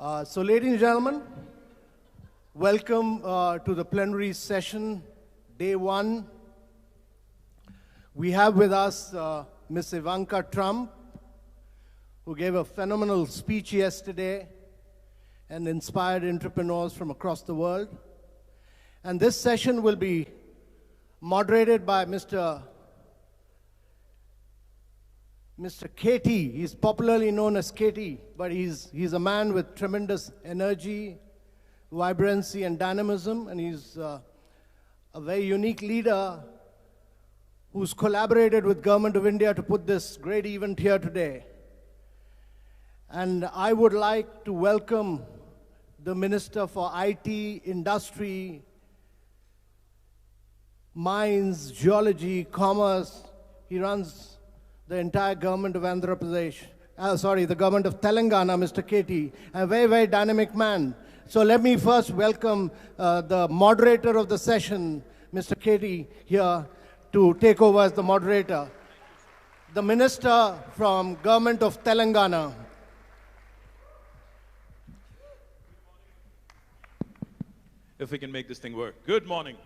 Ladies and gentlemen, welcome to the plenary session, day one. We have with us Ms. Ivanka Trump, who gave a phenomenal speech yesterday and inspired entrepreneurs from across the world. And this session will be moderated by Mr. KT. He's popularly known as KT, but he's a man with tremendous energy, vibrancy, and dynamism, and he's a very unique leader who's collaborated with Government of India to put this great event here today. And I would like to welcome the Minister for IT, Industry, Mines, Geology, Commerce. He runs the entire government of Andhra Pradesh, the government of Telangana, Mr. KT, a very, very dynamic man. So let me first welcome the moderator of the session, Mr. KT, here to take over as the moderator. The minister from government of Telangana. If we can make this thing work. Good morning.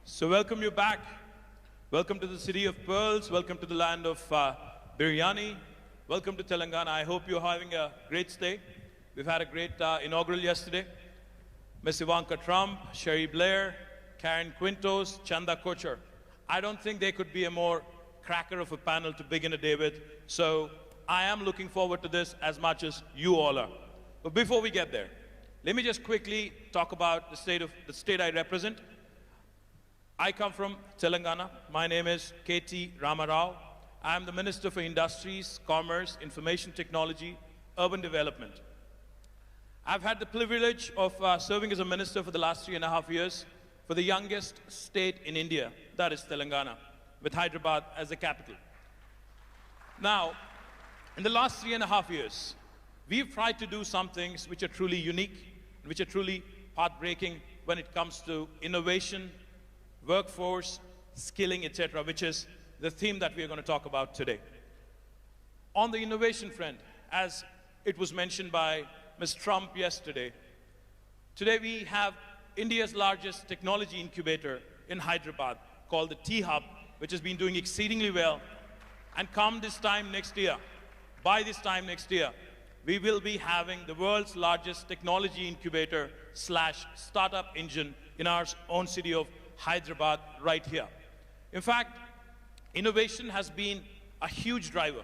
So welcome you back. Welcome to the city of pearls. Welcome to the land of biryani. Welcome to Telangana. I hope you're having a great stay. We've had a great inaugural yesterday. Ms. Ivanka Trump, Sherry Blair, Karen Quintus, Chandler. I don't think there could be a more cracker of a panel to begin a day with. So I am looking forward to this as much as you all are. But before we get there, let me just quickly talk about the state I represent. I come from Telangana. My name is KT Rama Rao. I am the Minister for Industries, Commerce, Information Technology, Urban Development. I've had the privilege of serving as a minister for the last 3.5 years for the youngest state in India, that is Telangana, with Hyderabad as the capital. Now, in the last 3.5 years, we've tried to do some things which are truly unique, which are truly path-breaking when it comes to innovation, workforce, skilling, etc., which is the theme that we are going to talk about today. On the innovation front, as it was mentioned by Ms. Trump yesterday, today we have India's largest technology incubator in Hyderabad called the T-Hub, which has been doing exceedingly well. And by this time next year, we will be having the world's largest technology incubator / startup engine in our own city of Hyderabad right here. In fact, innovation has been a huge driver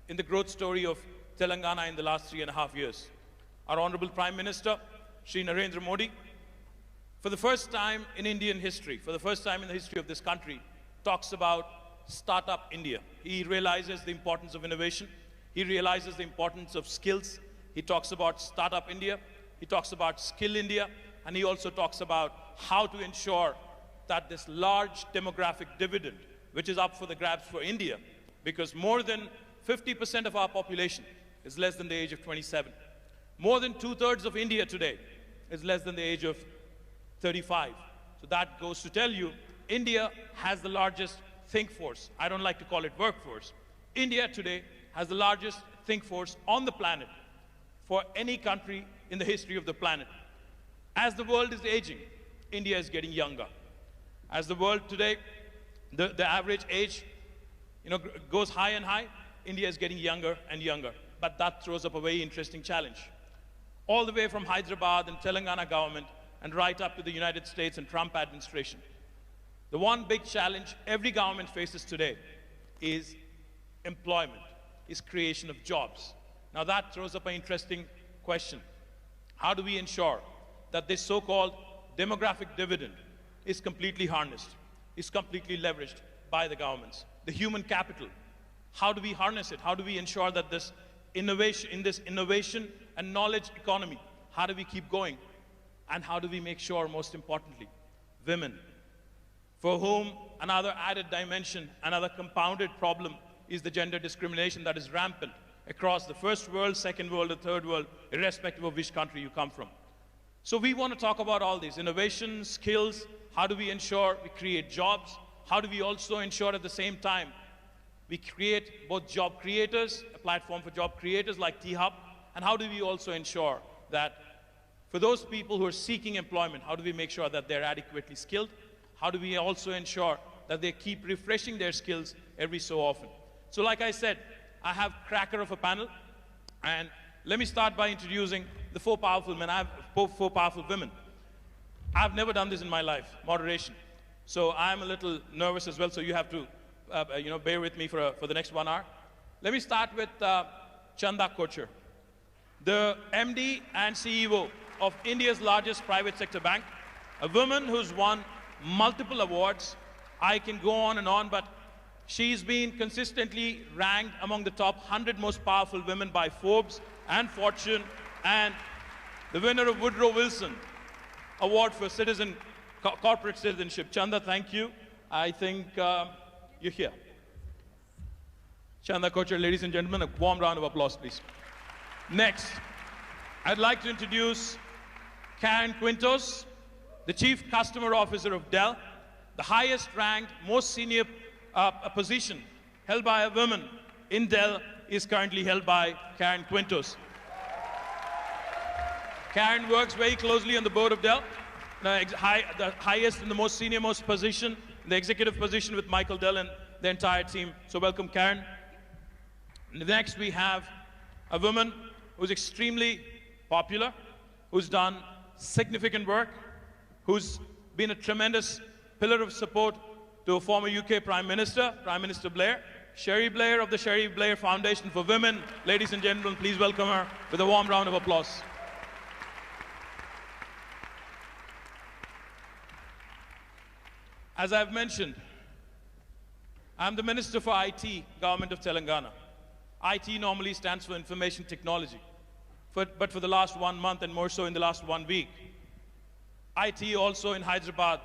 in the growth story of Telangana in the last 3.5 years. Our Honorable Prime Minister, Shri Narendra Modi, for the first time in Indian history, for the first time in the history of this country, talks about Startup India. He realizes the importance of innovation. He realizes the importance of skills. He talks about Startup India. He talks about Skill India. And he also talks about how to ensure that this large demographic dividend, which is up for the grabs for India, because more than 50% of our population is less than the age of 27. More than 2/3 of India today is less than the age of 35. So that goes to tell you, India has the largest think force. I don't like to call it workforce. India today has the largest think force on the planet for any country in the history of the planet. As the world is aging, India is getting younger. As the world today, the average age goes high and high, India is getting younger and younger. But that throws up a very interesting challenge. All the way from Hyderabad and Telangana government and right up to the United States and Trump administration. The one big challenge every government faces today is employment, is creation of jobs. Now that throws up an interesting question. How do we ensure that this so-called demographic dividend is completely harnessed, is completely leveraged by the governments? The human capital, how do we harness it? How do we ensure that this innovation and knowledge economy, how do we keep going? And how do we make sure, most importantly, women, for whom another added dimension, another compounded problem is the gender discrimination that is rampant across the first world, second world, or third world, irrespective of which country you come from. So we want to talk about all these innovation, skills, how do we ensure we create jobs? How do we also ensure at the same time we create both job creators, a platform for job creators like T-Hub, And how do we also ensure that for those people who are seeking employment, how do we make sure that they're adequately skilled? How do we also ensure that they keep refreshing their skills every so often? So like I said, I have cracker of a panel, and let me start by introducing the four powerful men. I have four powerful women. I've never done this in my life, moderation. So I'm a little nervous as well, so you have to bear with me for the next 1 hour. Let me start with Chanda Kochhar, the MD and CEO of India's largest private sector bank, a woman who's won multiple awards. I can go on and on, but she's been consistently ranked among the top 100 most powerful women by Forbes and Fortune, and the winner of Woodrow Wilson Award for corporate citizenship. Chanda, thank you. I think you're here. Chanda Kochhar, ladies and gentlemen, a warm round of applause, please. Next, I'd like to introduce Karen Quintus, the Chief Customer Officer of Dell, the highest ranked, most senior position held by a woman in Dell is currently held by Karen Quintus. Karen works very closely on the board of Dell, the highest and the most senior most position, the executive position with Michael Dell and the entire team. So welcome, Karen. Next, we have a woman who's extremely popular, who's done significant work, who's been a tremendous pillar of support to a former UK Prime Minister, Prime Minister Blair, Sherry Blair of the Sherry Blair Foundation for Women. Ladies and gentlemen, please welcome her with a warm round of applause. As I've mentioned, I'm the Minister for IT, Government of Telangana. IT normally stands for Information Technology. But for the last 1 month and more so in the last 1 week, IT also in Hyderabad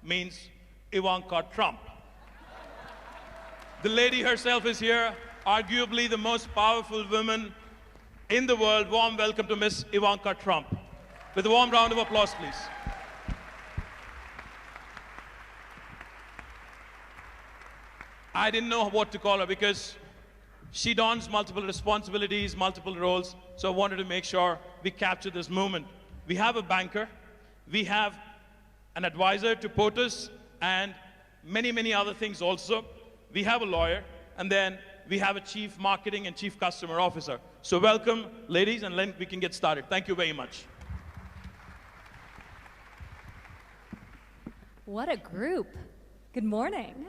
means Ivanka Trump. The lady herself is here, arguably the most powerful woman in the world. Warm welcome to Miss Ivanka Trump. With a warm round of applause, please. I didn't know what to call her because she dons multiple responsibilities, multiple roles, so I wanted to make sure we capture this moment. We have a banker, we have an advisor to POTUS, and many, many other things also. We have a lawyer, and then we have a chief marketing and chief customer officer. So welcome, ladies, and then we can get started. Thank you very much. What a group. Good morning.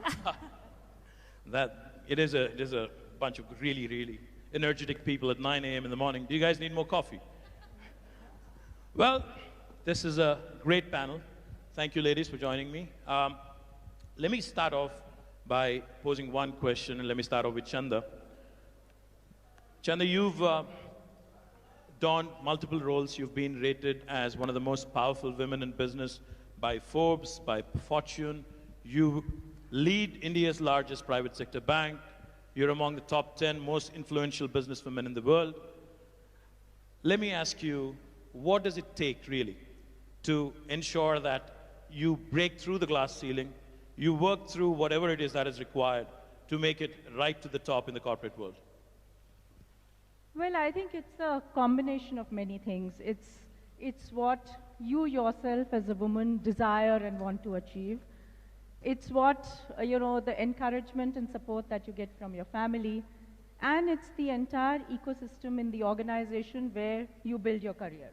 It is a bunch of really, really energetic people at 9 a.m. in the morning. Do you guys need more coffee? Well, this is a great panel. Thank you, ladies, for joining me. Let me start off by posing one question, and let me start off with Chanda. Chanda, you've donned multiple roles. You've been rated as one of the most powerful women in business by Forbes, by Fortune. You lead India's largest private sector bank. You're among the top 10 most influential businesswomen in the world. Let me ask you, what does it take really to ensure that you break through the glass ceiling, you work through whatever it is that is required to make it right to the top in the corporate world? Well, I think it's a combination of many things. It's what you yourself as a woman desire and want to achieve. It's what, the encouragement and support that you get from your family. And it's the entire ecosystem in the organization where you build your career.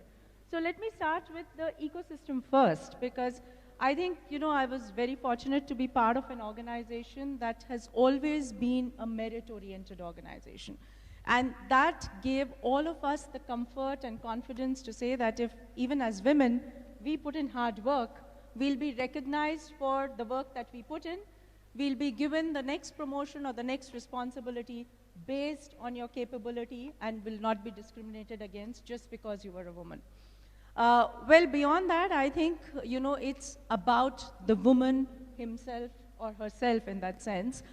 So let me start with the ecosystem first, because I think, I was very fortunate to be part of an organization that has always been a merit-oriented organization. And that gave all of us the comfort and confidence to say that if, even as women, we put in hard work, we'll be recognized for the work that we put in. We'll be given the next promotion or the next responsibility based on your capability and will not be discriminated against just because you were a woman. Well, beyond that, I think, it's about the woman himself or herself in that sense.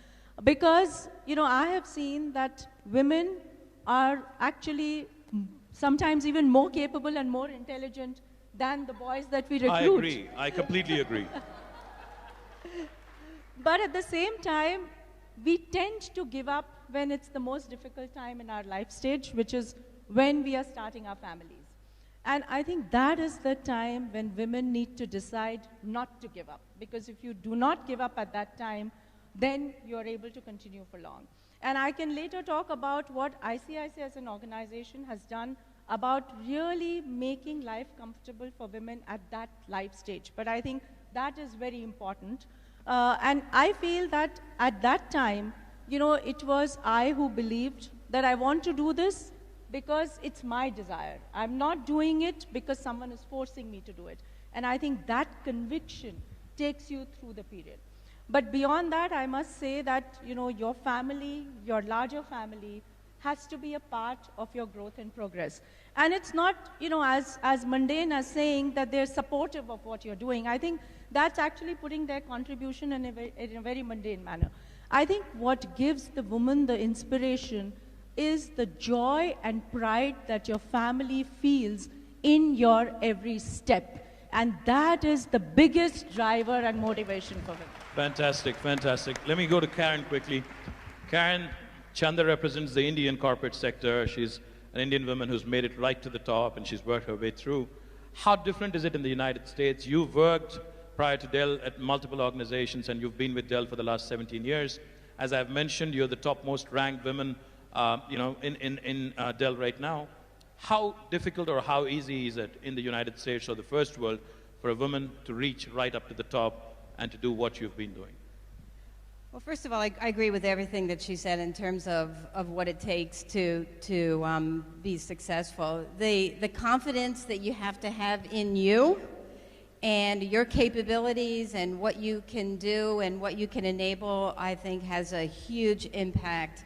Because, I have seen that women are actually sometimes even more capable and more intelligent than the boys that we recruit. I agree. I completely agree. But at the same time, we tend to give up when it's the most difficult time in our life stage, which is when we are starting our families. And I think that is the time when women need to decide not to give up. Because if you do not give up at that time, then you're able to continue for long. And I can later talk about what ICIC as an organization has done about really making life comfortable for women at that life stage. But I think that is very important. And I feel that at that time, you know, it was I who believed that I want to do this because it's my desire. I'm not doing it because someone is forcing me to do it. And I think that conviction takes you through the period. But beyond that, I must say that, you know, your family, your larger family, has to be a part of your growth and progress. And it's not, you know, as mundane as saying that they're supportive of what you're doing. I think that's actually putting their contribution in a very mundane manner. I think what gives the woman the inspiration is the joy and pride that your family feels in your every step. And that is the biggest driver and motivation for women. Fantastic, fantastic. Let me go to Karen quickly. Karen, Chandler represents the Indian corporate sector. She's an Indian woman who's made it right to the top, and she's worked her way through. How different is it in the United States? You've worked prior to Dell at multiple organizations, and you've been with Dell for the last 17 years. As I've mentioned, you're the top most ranked women in Dell right now. How difficult or how easy is it in the United States or the first world for a woman to reach right up to the top and to do what you've been doing? Well, first of all, I agree with everything that she said in terms of what it takes to be successful. The confidence that you have to have in you and your capabilities and what you can do and what you can enable, I think, has a huge impact.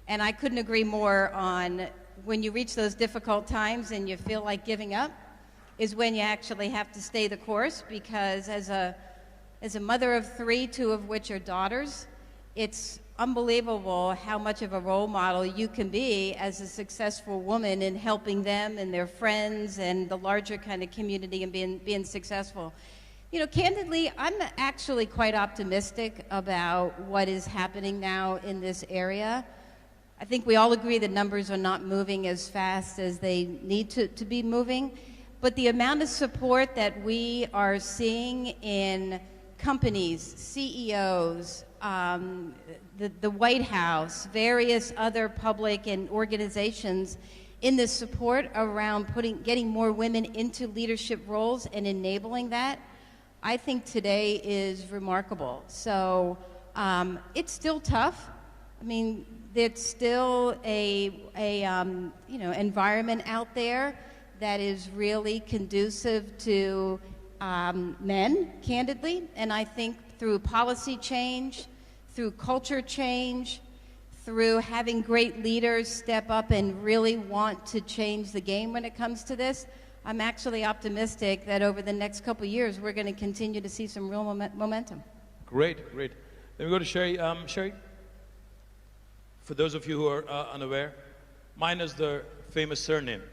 And I couldn't agree more on when you reach those difficult times and you feel like giving up is when you actually have to stay the course, because as a mother of three, two of which are daughters, it's unbelievable how much of a role model you can be as a successful woman in helping them and their friends and the larger kind of community and being successful. You know, candidly, I'm actually quite optimistic about what is happening now in this area. I think we all agree the numbers are not moving as fast as they need to be moving, but the amount of support that we are seeing in companies, CEOs, the White House, various other public and organizations in the support around getting more women into leadership roles and enabling that, I think today is remarkable. So it's still tough. I mean, there's still a environment out there that is really conducive to men, candidly, and I think through policy change, through culture change, through having great leaders step up and really want to change the game when it comes to this, I'm actually optimistic that over the next couple of years we're going to continue to see some real momentum. Great, great. Let me go to Sherry. Sherry, for those of you who are unaware, mine is the famous surname.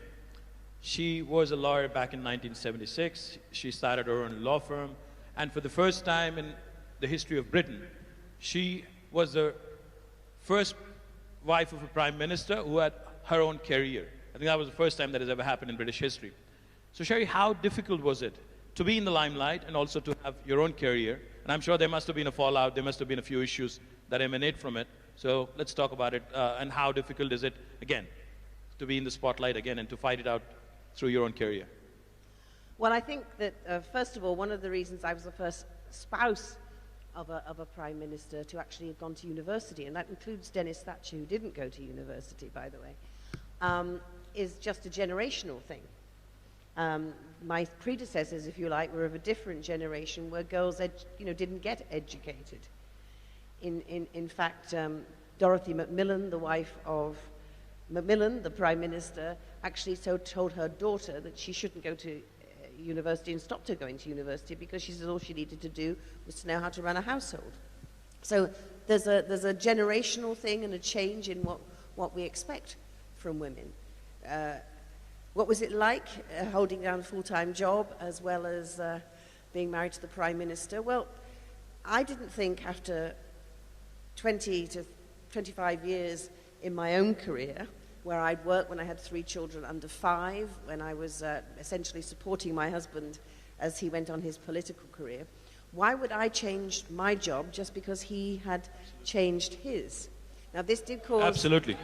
She was a lawyer back in 1976. She started her own law firm, and for the first time in the history of Britain, she was the first wife of a prime minister who had her own career. I think that was the first time that has ever happened in British history. So Sherry, how difficult was it to be in the limelight and also to have your own career? And I'm sure there must have been a fallout, there must have been a few issues that emanate from it. So let's talk about it, and how difficult is it, again, to be in the spotlight again and to fight it out through your own career? Well, I think that, first of all, one of the reasons I was the first spouse of a prime minister to actually have gone to university, and that includes Dennis Thatcher, who didn't go to university, by the way, is just a generational thing. My predecessors, if you like, were of a different generation where girls didn't get educated. In fact, Dorothy Macmillan, the wife of Macmillan, the prime minister, actually told her daughter that she shouldn't go to university and stopped her going to university because she said all she needed to do was to know how to run a household. So there's a generational thing and a change in what we expect from women. What was it like holding down a full-time job as well as being married to the prime minister? Well, I didn't think after 20 to 25 years in my own career, where I'd worked when I had 3 children under 5, when I was essentially supporting my husband as he went on his political career. Why would I change my job just because he had changed his? Now, this did cause... Absolutely.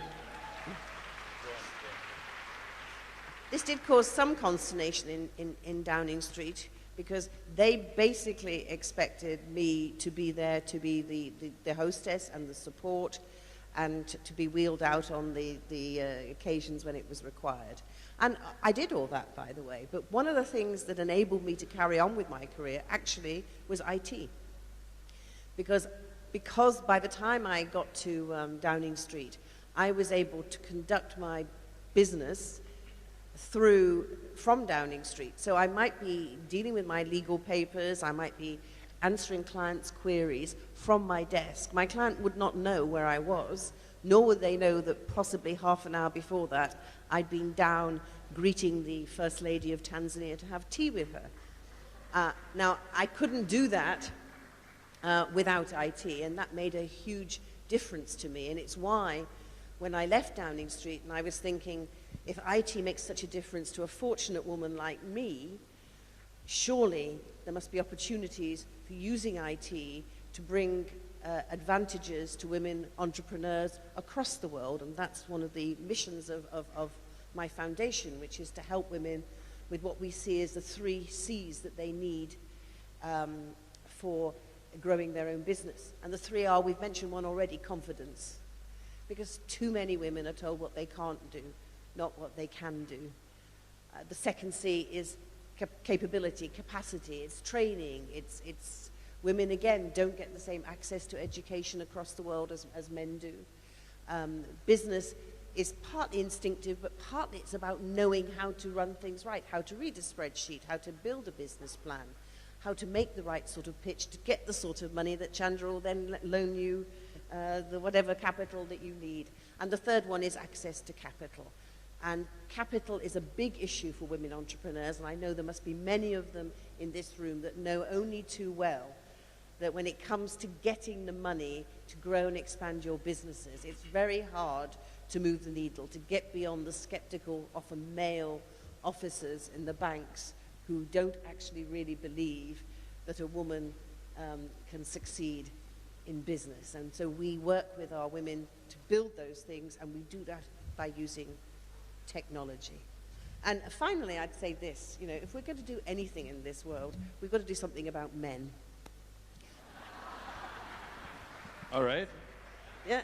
This did cause some consternation in Downing Street, because they basically expected me to be there to be the hostess and the support, and to be wheeled out on the occasions when it was required. And I did all that, by the way. But one of the things that enabled me to carry on with my career actually was IT. Because by the time I got to Downing Street, I was able to conduct my business from Downing Street. So I might be dealing with my legal papers, I might be answering clients' queries from my desk. My client would not know where I was, nor would they know that possibly half an hour before that I'd been down greeting the First Lady of Tanzania to have tea with her. Now, I couldn't do that without IT, and that made a huge difference to me. And it's why, when I left Downing Street and I was thinking, if IT makes such a difference to a fortunate woman like me, surely there must be opportunities for using IT to bring advantages to women entrepreneurs across the world. And that's one of the missions of my foundation, which is to help women with what we see as the 3 C's that they need for growing their own business. And the 3 are, we've mentioned one already, confidence. Because too many women are told what they can't do, not what they can do. The second C is capability, capacity, it's training, it's women, again, don't get the same access to education across the world as men do. Business is partly instinctive, but partly it's about knowing how to run things right, how to read a spreadsheet, how to build a business plan, how to make the right sort of pitch to get the sort of money that Chandler will then loan you, the whatever capital that you need. And the third one is access to capital. And capital is a big issue for women entrepreneurs, and I know there must be many of them in this room that know only too well that when it comes to getting the money to grow and expand your businesses, it's very hard to move the needle, to get beyond the skeptical, often male officers in the banks who don't actually really believe that a woman can succeed in business. And so we work with our women to build those things, and we do that by using technology. And finally, I'd say this, you know, if we're going to do anything in this world, we've got to do something about men. All right. Yeah,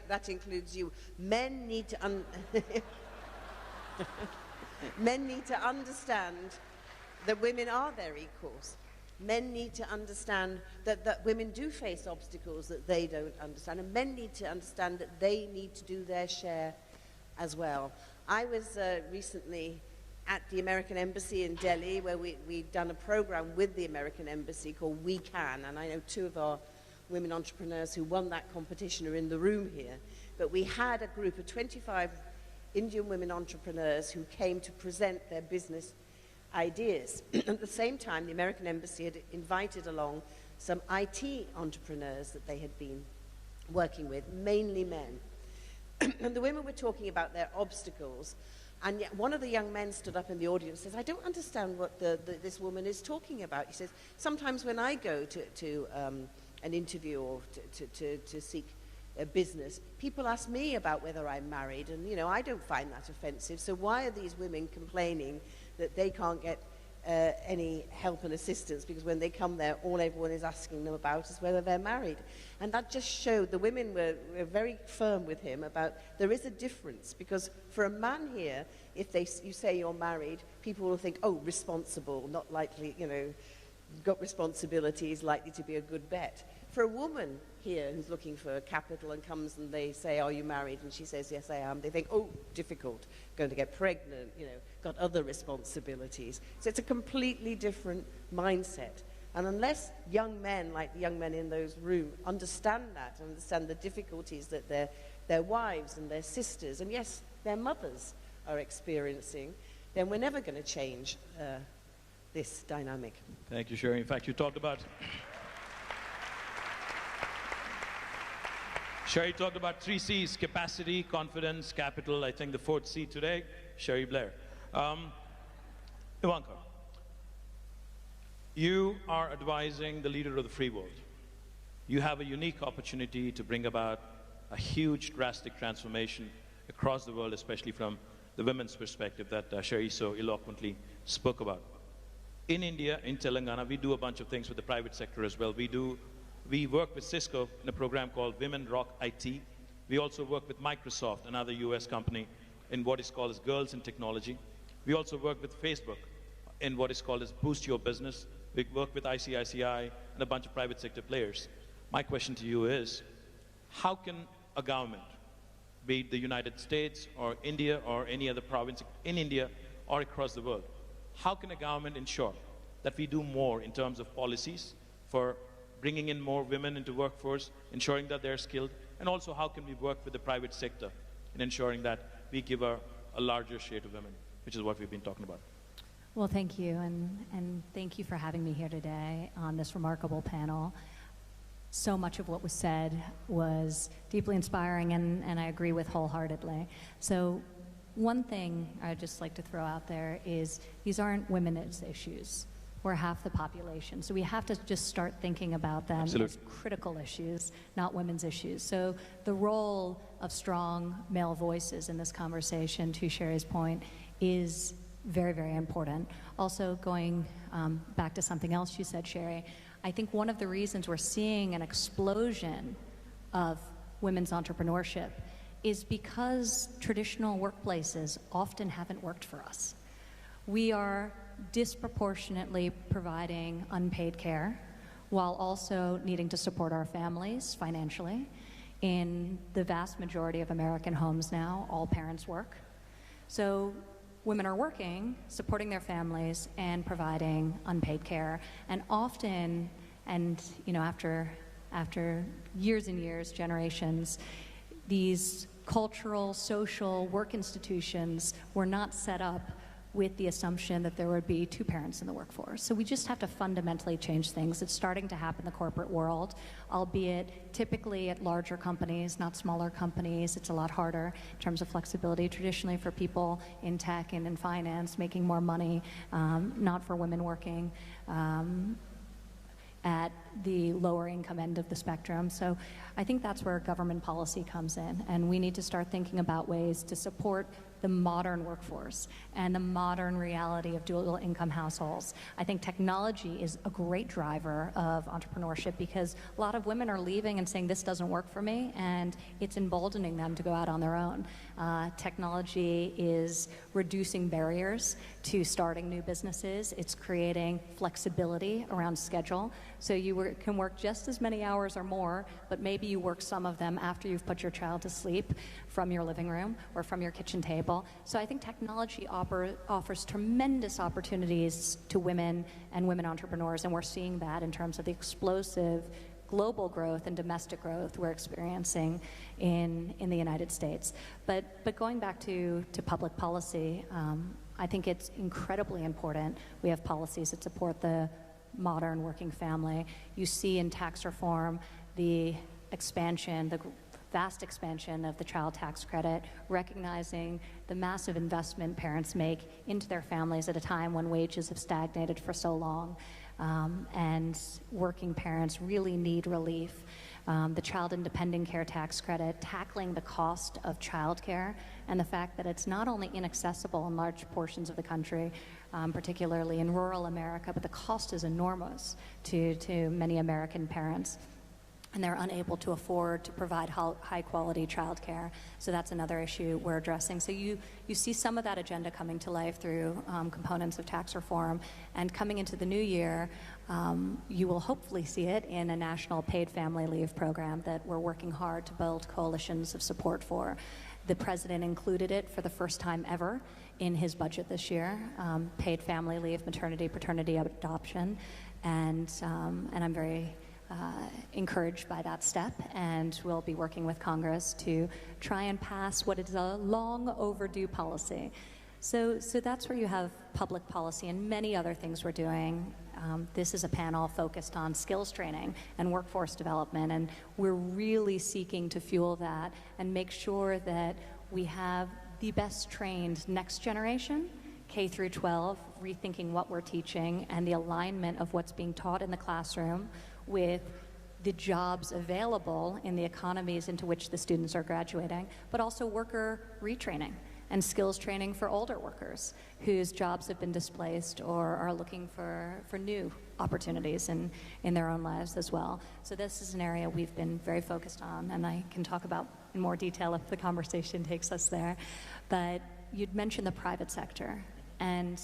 that includes you. Men need to men need to understand that women are their equals. Men need to understand that women do face obstacles that they don't understand, and men need to understand that they need to do their share as well. I was recently at the American Embassy in Delhi, where we'd done a program with the American Embassy called We Can, and I know 2 of our women entrepreneurs who won that competition are in the room here. But we had a group of 25 Indian women entrepreneurs who came to present their business ideas. At the same time, the American Embassy had invited along some IT entrepreneurs that they had been working with, mainly men. And the women were talking about their obstacles, and yet one of the young men stood up in the audience and says, I don't understand what this woman is talking about. He says, sometimes when I go to an interview or to seek a business, people ask me about whether I'm married, and, you know, I don't find that offensive, so why are these women complaining that they can't get any help and assistance, because when they come there, all everyone is asking them about is whether they're married. And that just showed, the women were very firm with him about there is a difference, because for a man here, if you say you're married, people will think, oh, responsible, not likely, you know, got responsibilities, likely to be a good bet. For a woman here who's looking for capital and comes and they say, are you married? And she says, yes, I am. They think, oh, difficult, going to get pregnant, you know, got other responsibilities. So it's a completely different mindset. And unless young men, like the young men in those rooms, understand that, understand the difficulties that their wives and their sisters, and yes, their mothers are experiencing, then we're never going to change this dynamic. Thank you, Sherry. In fact, you talked about Sherry talked about 3 C's: capacity, confidence, capital. I think the 4th C today, Sherry Blair. Ivanka, you are advising the leader of the free world. You have a unique opportunity to bring about a huge, drastic transformation across the world, especially from the women's perspective that Sherry so eloquently spoke about. In India, in Telangana, we do a bunch of things with the private sector as well. We work with Cisco in a program called Women Rock IT. We also work with Microsoft, another US company, in what is called as Girls in Technology. We also work with Facebook in what is called as Boost Your Business. We work with ICICI and a bunch of private sector players. My question to you is, how can a government, be it the United States or India or any other province in India or across the world, how can a government ensure that we do more in terms of policies for bringing in more women into workforce, ensuring that they're skilled, and also how can we work with the private sector in ensuring that we give a larger share to women, which is what we've been talking about. Well, thank you, and thank you for having me here today on this remarkable panel. So much of what was said was deeply inspiring, and I agree with wholeheartedly. So one thing I'd just like to throw out there is these aren't women's issues. We're half the population. So we have to just start thinking about them as critical issues, not women's issues. So the role of strong male voices in this conversation, to Sherry's point, is very, very important. Also, going back to something else you said, Sherry, I think one of the reasons we're seeing an explosion of women's entrepreneurship is because traditional workplaces often haven't worked for us. We are disproportionately providing unpaid care while also needing to support our families financially. In the vast majority of American homes now, all parents work. So women are working, supporting their families, and providing unpaid care. And often, and you know, after years and years, generations, these cultural, social work institutions were not set up with the assumption that there would be 2 parents in the workforce. So we just have to fundamentally change things. It's starting to happen in the corporate world, albeit typically at larger companies, not smaller companies. It's a lot harder in terms of flexibility. Traditionally for people in tech and in finance, making more money, not for women working at the lower income end of the spectrum. So I think that's where government policy comes in, and we need to start thinking about ways to support the modern workforce and the modern reality of dual income households. I think technology is a great driver of entrepreneurship because a lot of women are leaving and saying this doesn't work for me, and it's emboldening them to go out on their own. Technology is reducing barriers to starting new businesses. It's creating flexibility around schedule. So you can work just as many hours or more, but maybe you work some of them after you've put your child to sleep from your living room or from your kitchen table. So I think technology offers tremendous opportunities to women and women entrepreneurs, and we're seeing that in terms of the explosive global growth and domestic growth we're experiencing in the United States. But going back to public policy, I think it's incredibly important we have policies that support the modern working family. You see in tax reform the expansion, the vast expansion of the child tax credit, recognizing the massive investment parents make into their families at a time when wages have stagnated for so long, and working parents really need relief. The child independent care tax credit, tackling the cost of childcare and the fact that it's not only inaccessible in large portions of the country, particularly in rural America, but the cost is enormous to many American parents, and they're unable to afford to provide high-quality childcare. So that's another issue we're addressing. So you see some of that agenda coming to life through components of tax reform, and coming into the new year, you will hopefully see it in a national paid family leave program that we're working hard to build coalitions of support for. The president included it for the first time ever in his budget this year, paid family leave, maternity, paternity, adoption, and I'm very encouraged by that step, and we'll be working with Congress to try and pass what is a long overdue policy. So that's where you have public policy and many other things we're doing This is a panel focused on skills training and workforce development, and we're really seeking to fuel that and make sure that we have the best trained next generation, K through 12, rethinking what we're teaching and the alignment of what's being taught in the classroom with the jobs available in the economies into which the students are graduating, but also worker retraining and skills training for older workers whose jobs have been displaced or are looking for new opportunities in their own lives as well. So this is an area we've been very focused on, and I can talk about in more detail if the conversation takes us there. But you'd mentioned the private sector, and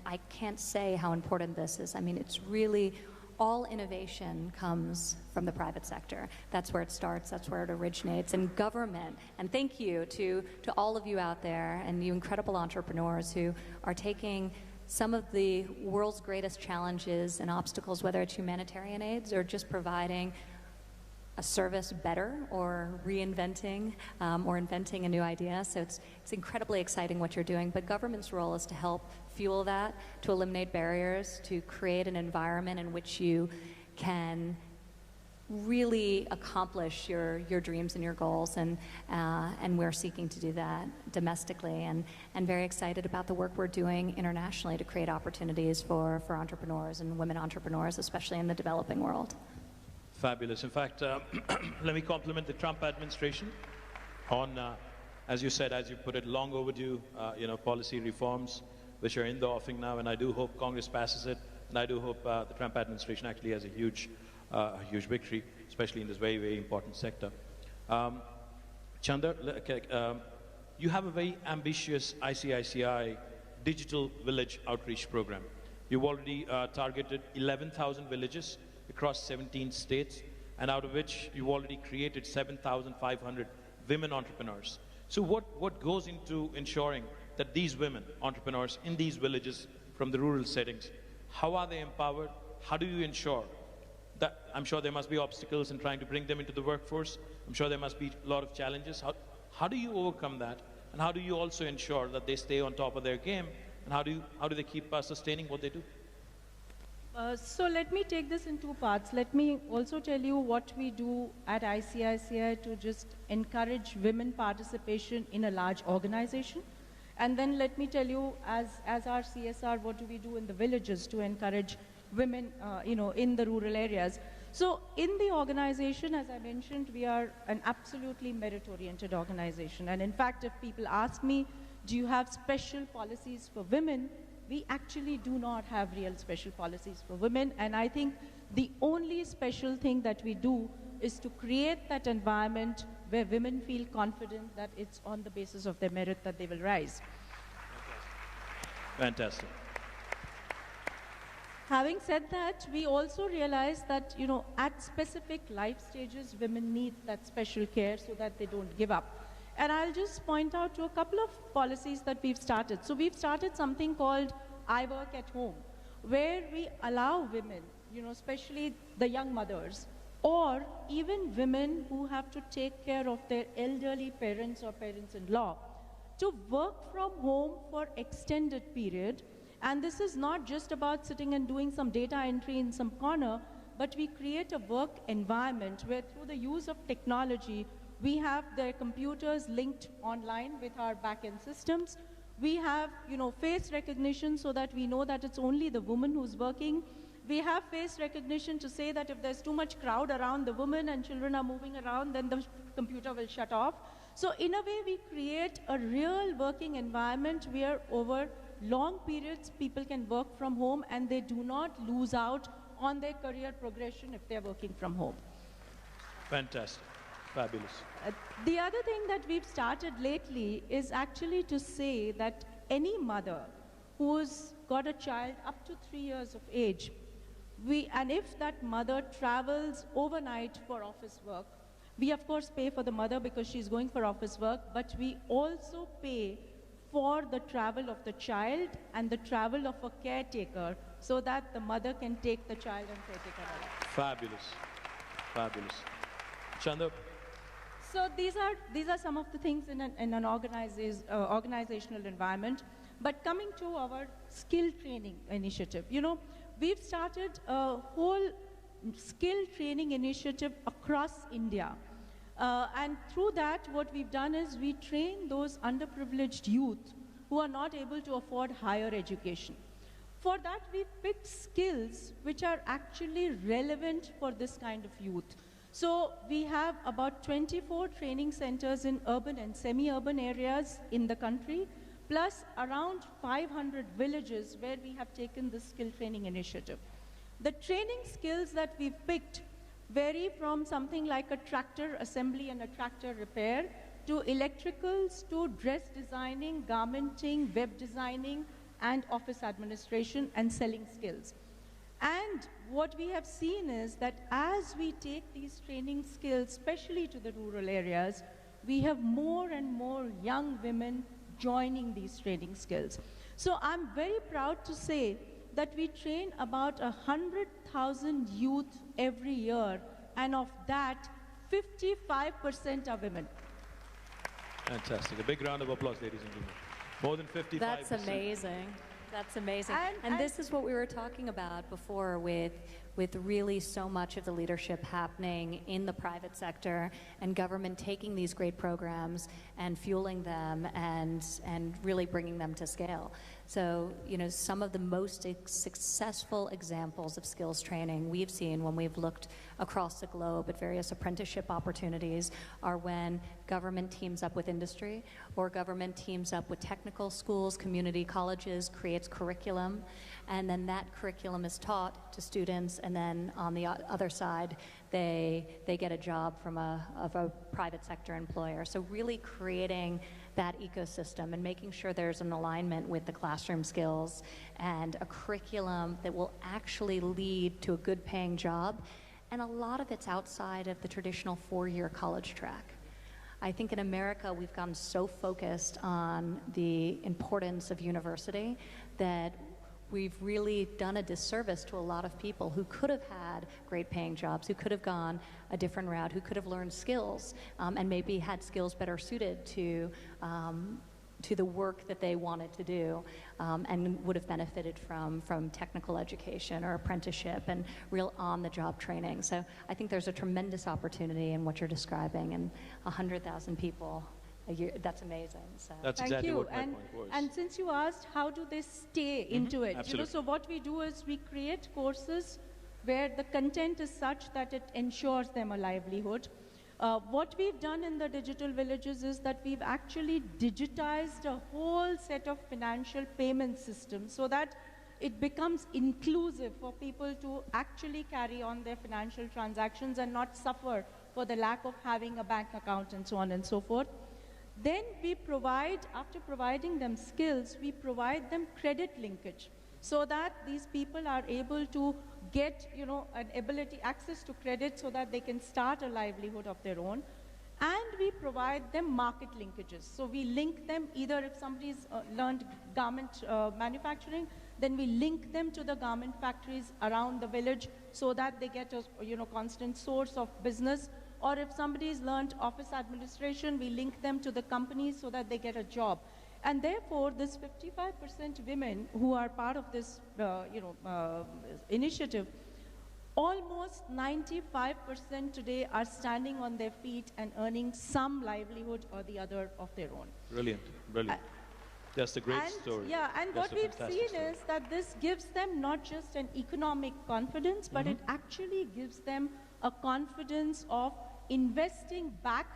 I can't say how important this is. I mean, it's really all innovation comes from the private sector. That's where it starts, that's where it originates. And government, and thank you to all of you out there and you incredible entrepreneurs who are taking some of the world's greatest challenges and obstacles, whether it's humanitarian aids or just providing a service better or reinventing or inventing a new idea. So it's incredibly exciting what you're doing, but government's role is to help fuel that, to eliminate barriers, to create an environment in which you can really accomplish your dreams and your goals, and we're seeking to do that domestically, and very excited about the work we're doing internationally to create opportunities for entrepreneurs and women entrepreneurs, especially in the developing world. Fabulous. In fact, let me compliment the Trump administration on, as you said, as you put it, long overdue, policy reforms which are in the offing now, and I do hope Congress passes it, and I do hope the Trump administration actually has a huge victory, especially in this very, very important sector. Chandler, you have a very ambitious ICICI digital village outreach program. You've already targeted 11,000 villages across 17 states, and out of which you've already created 7,500 women entrepreneurs. So what goes into ensuring that these women entrepreneurs in these villages from the rural settings, how are they empowered? How do you ensure that? I'm sure there must be obstacles in trying to bring them into the workforce. I'm sure there must be a lot of challenges. How do you overcome that? And how do you also ensure that they stay on top of their game? And how do they keep sustaining what they do? So let me take this in two parts. Let me also tell you what we do at ICICI to just encourage women participation in a large organization. And then let me tell you, as our CSR, what do we do in the villages to encourage women, in the rural areas. So in the organization, as I mentioned, we are an absolutely merit-oriented organization. And in fact, if people ask me, do you have special policies for women? We actually do not have real special policies for women. And I think the only special thing that we do is to create that environment where women feel confident that it's on the basis of their merit that they will rise. Fantastic. Having said that, we also realize that, at specific life stages, women need that special care so that they don't give up. And I'll just point out to a couple of policies that we've started. So we've started something called I Work at Home, where we allow women, especially the young mothers, or even women who have to take care of their elderly parents or parents-in-law, to work from home for extended period. And this is not just about sitting and doing some data entry in some corner, but we create a work environment where through the use of technology, we have their computers linked online with our back-end systems. We have, face recognition so that we know that it's only the woman who's working. We have face recognition to say that if there's too much crowd around the woman and children are moving around, then the computer will shut off. So in a way, we create a real working environment where over long periods, people can work from home and they do not lose out on their career progression if they're working from home. Fantastic. Fabulous. The other thing that we've started lately is actually to say that any mother who's got a child up to 3 years of age, and if that mother travels overnight for office work, we of course pay for the mother because she's going for office work, but we also pay for the travel of the child and the travel of a caretaker so that the mother can take the child and caretake her around. Fabulous. Fabulous. Chandler? So these are some of the things in an organizational environment. But coming to our skill training initiative, we've started a whole skill training initiative across India. And through that, what we've done is we train those underprivileged youth who are not able to afford higher education. For that, we picked skills which are actually relevant for this kind of youth. So we have about 24 training centers in urban and semi-urban areas in the country, plus around 500 villages where we have taken this skill training initiative. The training skills that we've picked vary from something like a tractor assembly and a tractor repair to electricals to dress designing, garmenting, web designing, and office administration and selling skills. And what we have seen is that as we take these training skills, especially to the rural areas, we have more and more young women joining these training skills. So I'm very proud to say that we train about 100,000 youth every year, and of that, 55% are women. Fantastic. A big round of applause, ladies and gentlemen. More than 55%. That's amazing. That's amazing. And this is what we were talking about before with really so much of the leadership happening in the private sector and government taking these great programs and fueling them and really bringing them to scale. So, you know, some of the most successful examples of skills training we've seen when we've looked across the globe at various apprenticeship opportunities are when government teams up with industry or government teams up with technical schools, community colleges, creates curriculum, and then that curriculum is taught to students, and then on the other side, they get a job from a private sector employer. So really creating that ecosystem and making sure there's an alignment with the classroom skills and a curriculum that will actually lead to a good paying job. And a lot of it's outside of the traditional four-year college track. I think in America, we've gotten so focused on the importance of university that we've really done a disservice to a lot of people who could have had great paying jobs, who could have gone a different route, who could have learned skills and maybe had skills better suited to the work that they wanted to do and would have benefited from technical education or apprenticeship and real on-the-job training. So I think there's a tremendous opportunity in what you're describing, and 100,000 people a year, that's amazing. So. That's exactly what my point was. And since you asked how do they stay into it, Absolutely. you know, so what we do is we create courses where the content is such that it ensures them a livelihood. What we've done in the digital villages is that we've actually digitized a whole set of financial payment systems so that it becomes inclusive for people to actually carry on their financial transactions and not suffer for the lack of having a bank account and so on and so forth. Then we provide, after providing them skills, we provide them credit linkage so that these people are able to get, you know, an ability, access to credit so that they can start a livelihood of their own. And we provide them market linkages. So we link them either if somebody's learned garment manufacturing, then we link them to the garment factories around the village so that they get a, you know, constant source of business. Or if somebody's learned office administration, we link them to the companies so that they get a job. And therefore, this 55% women who are part of this initiative, almost 95% today are standing on their feet and earning some livelihood or the other of their own. Brilliant, brilliant. That's a great story. Yeah, and That's what we've seen story. is that this gives them not just an economic confidence, but it actually gives them a confidence of investing back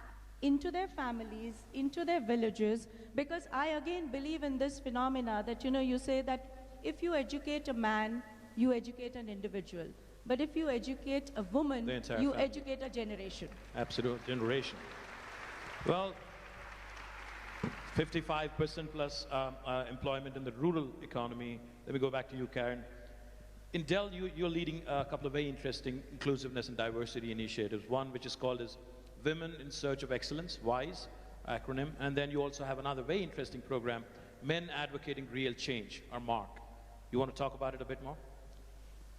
into their families, into their villages, because I again believe in this phenomena that, you know, you say that if you educate a man, you educate an individual. But if you educate a woman, you family. educate a generation. Absolute generation. Well, 55% plus employment in the rural economy. Let me go back to you, Karen. In Dell, you're leading a couple of very interesting inclusiveness and diversity initiatives. One which is called as Women in Search of Excellence, WISE acronym. And then you also have another very interesting program, Men Advocating Real Change, or MARC. You want to talk about it a bit more?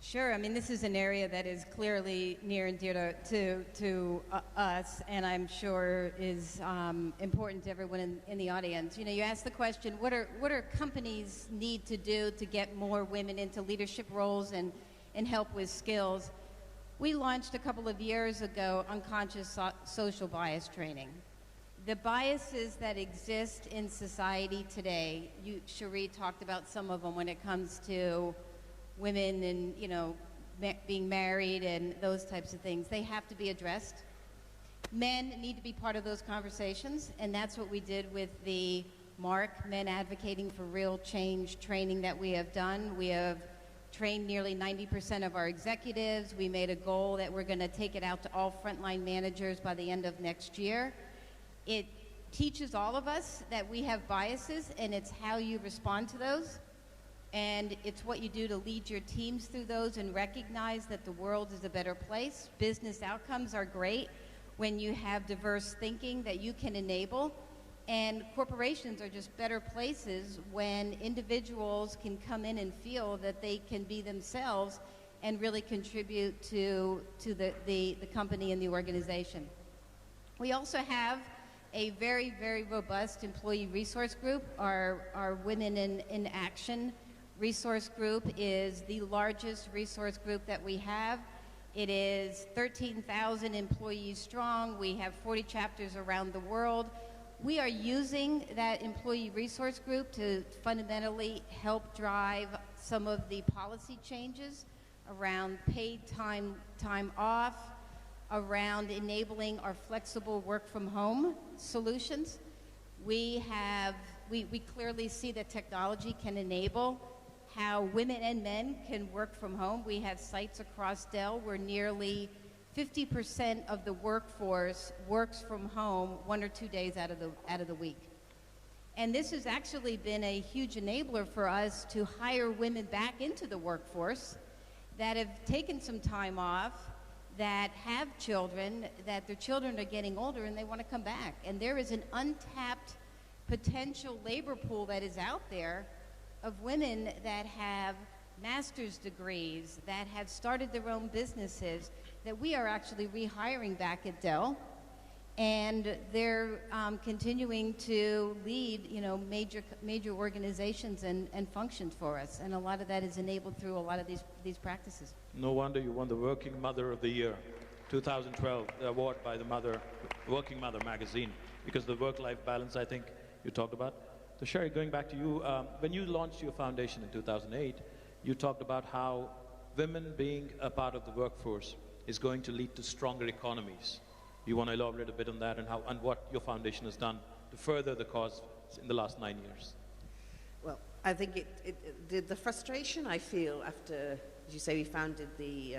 Sure. I mean, this is an area that is clearly near and dear to us, and I'm sure is important to everyone in the audience. You know, you asked the question, what are companies need to do to get more women into leadership roles and help with skills? We launched a couple of years ago unconscious social bias training. The biases that exist in society today, Cherie talked about some of them when it comes to women and, you know, being married and those types of things. They have to be addressed. Men need to be part of those conversations, and that's what we did with the MARC, Men Advocating for Real Change training that we have done. We have trained nearly 90% of our executives. We made a goal that we're going to take it out to all frontline managers by the end of next year. It teaches all of us that we have biases, and it's how you respond to those. And it's what you do to lead your teams through those and recognize that the world is a better place. Business outcomes are great when you have diverse thinking that you can enable. And corporations are just better places when individuals can come in and feel that they can be themselves and really contribute to the company and the organization. We also have a very, very robust employee resource group. Our Women in Action resource group is the largest resource group that we have. It is 13,000 employees strong. We have 40 chapters around the world. We are using that employee resource group to fundamentally help drive some of the policy changes around paid time off, around enabling our flexible work from home solutions. We clearly see that technology can enable how women and men can work from home. We have sites across Dell where nearly 50% of the workforce works from home 1 or 2 days out of the week. And this has actually been a huge enabler for us to hire women back into the workforce that have taken some time off, that have children, that their children are getting older and they want to come back. And there is an untapped potential labor pool that is out there of women that have master's degrees, that have started their own businesses, that we are actually rehiring back at Dell. And they're continuing to lead, you know, major organizations and functions for us. And a lot of that is enabled through a lot of these practices. No wonder you won the Working Mother of the Year, 2012, the award by the Working Mother magazine, because the work-life balance, I think, you talked about. So Sherry, going back to you, when you launched your foundation in 2008, you talked about how women being a part of the workforce is going to lead to stronger economies. You want to elaborate a bit on that and what your foundation has done to further the cause in the last 9 years? Well, I think the frustration I feel after, as you say, we founded the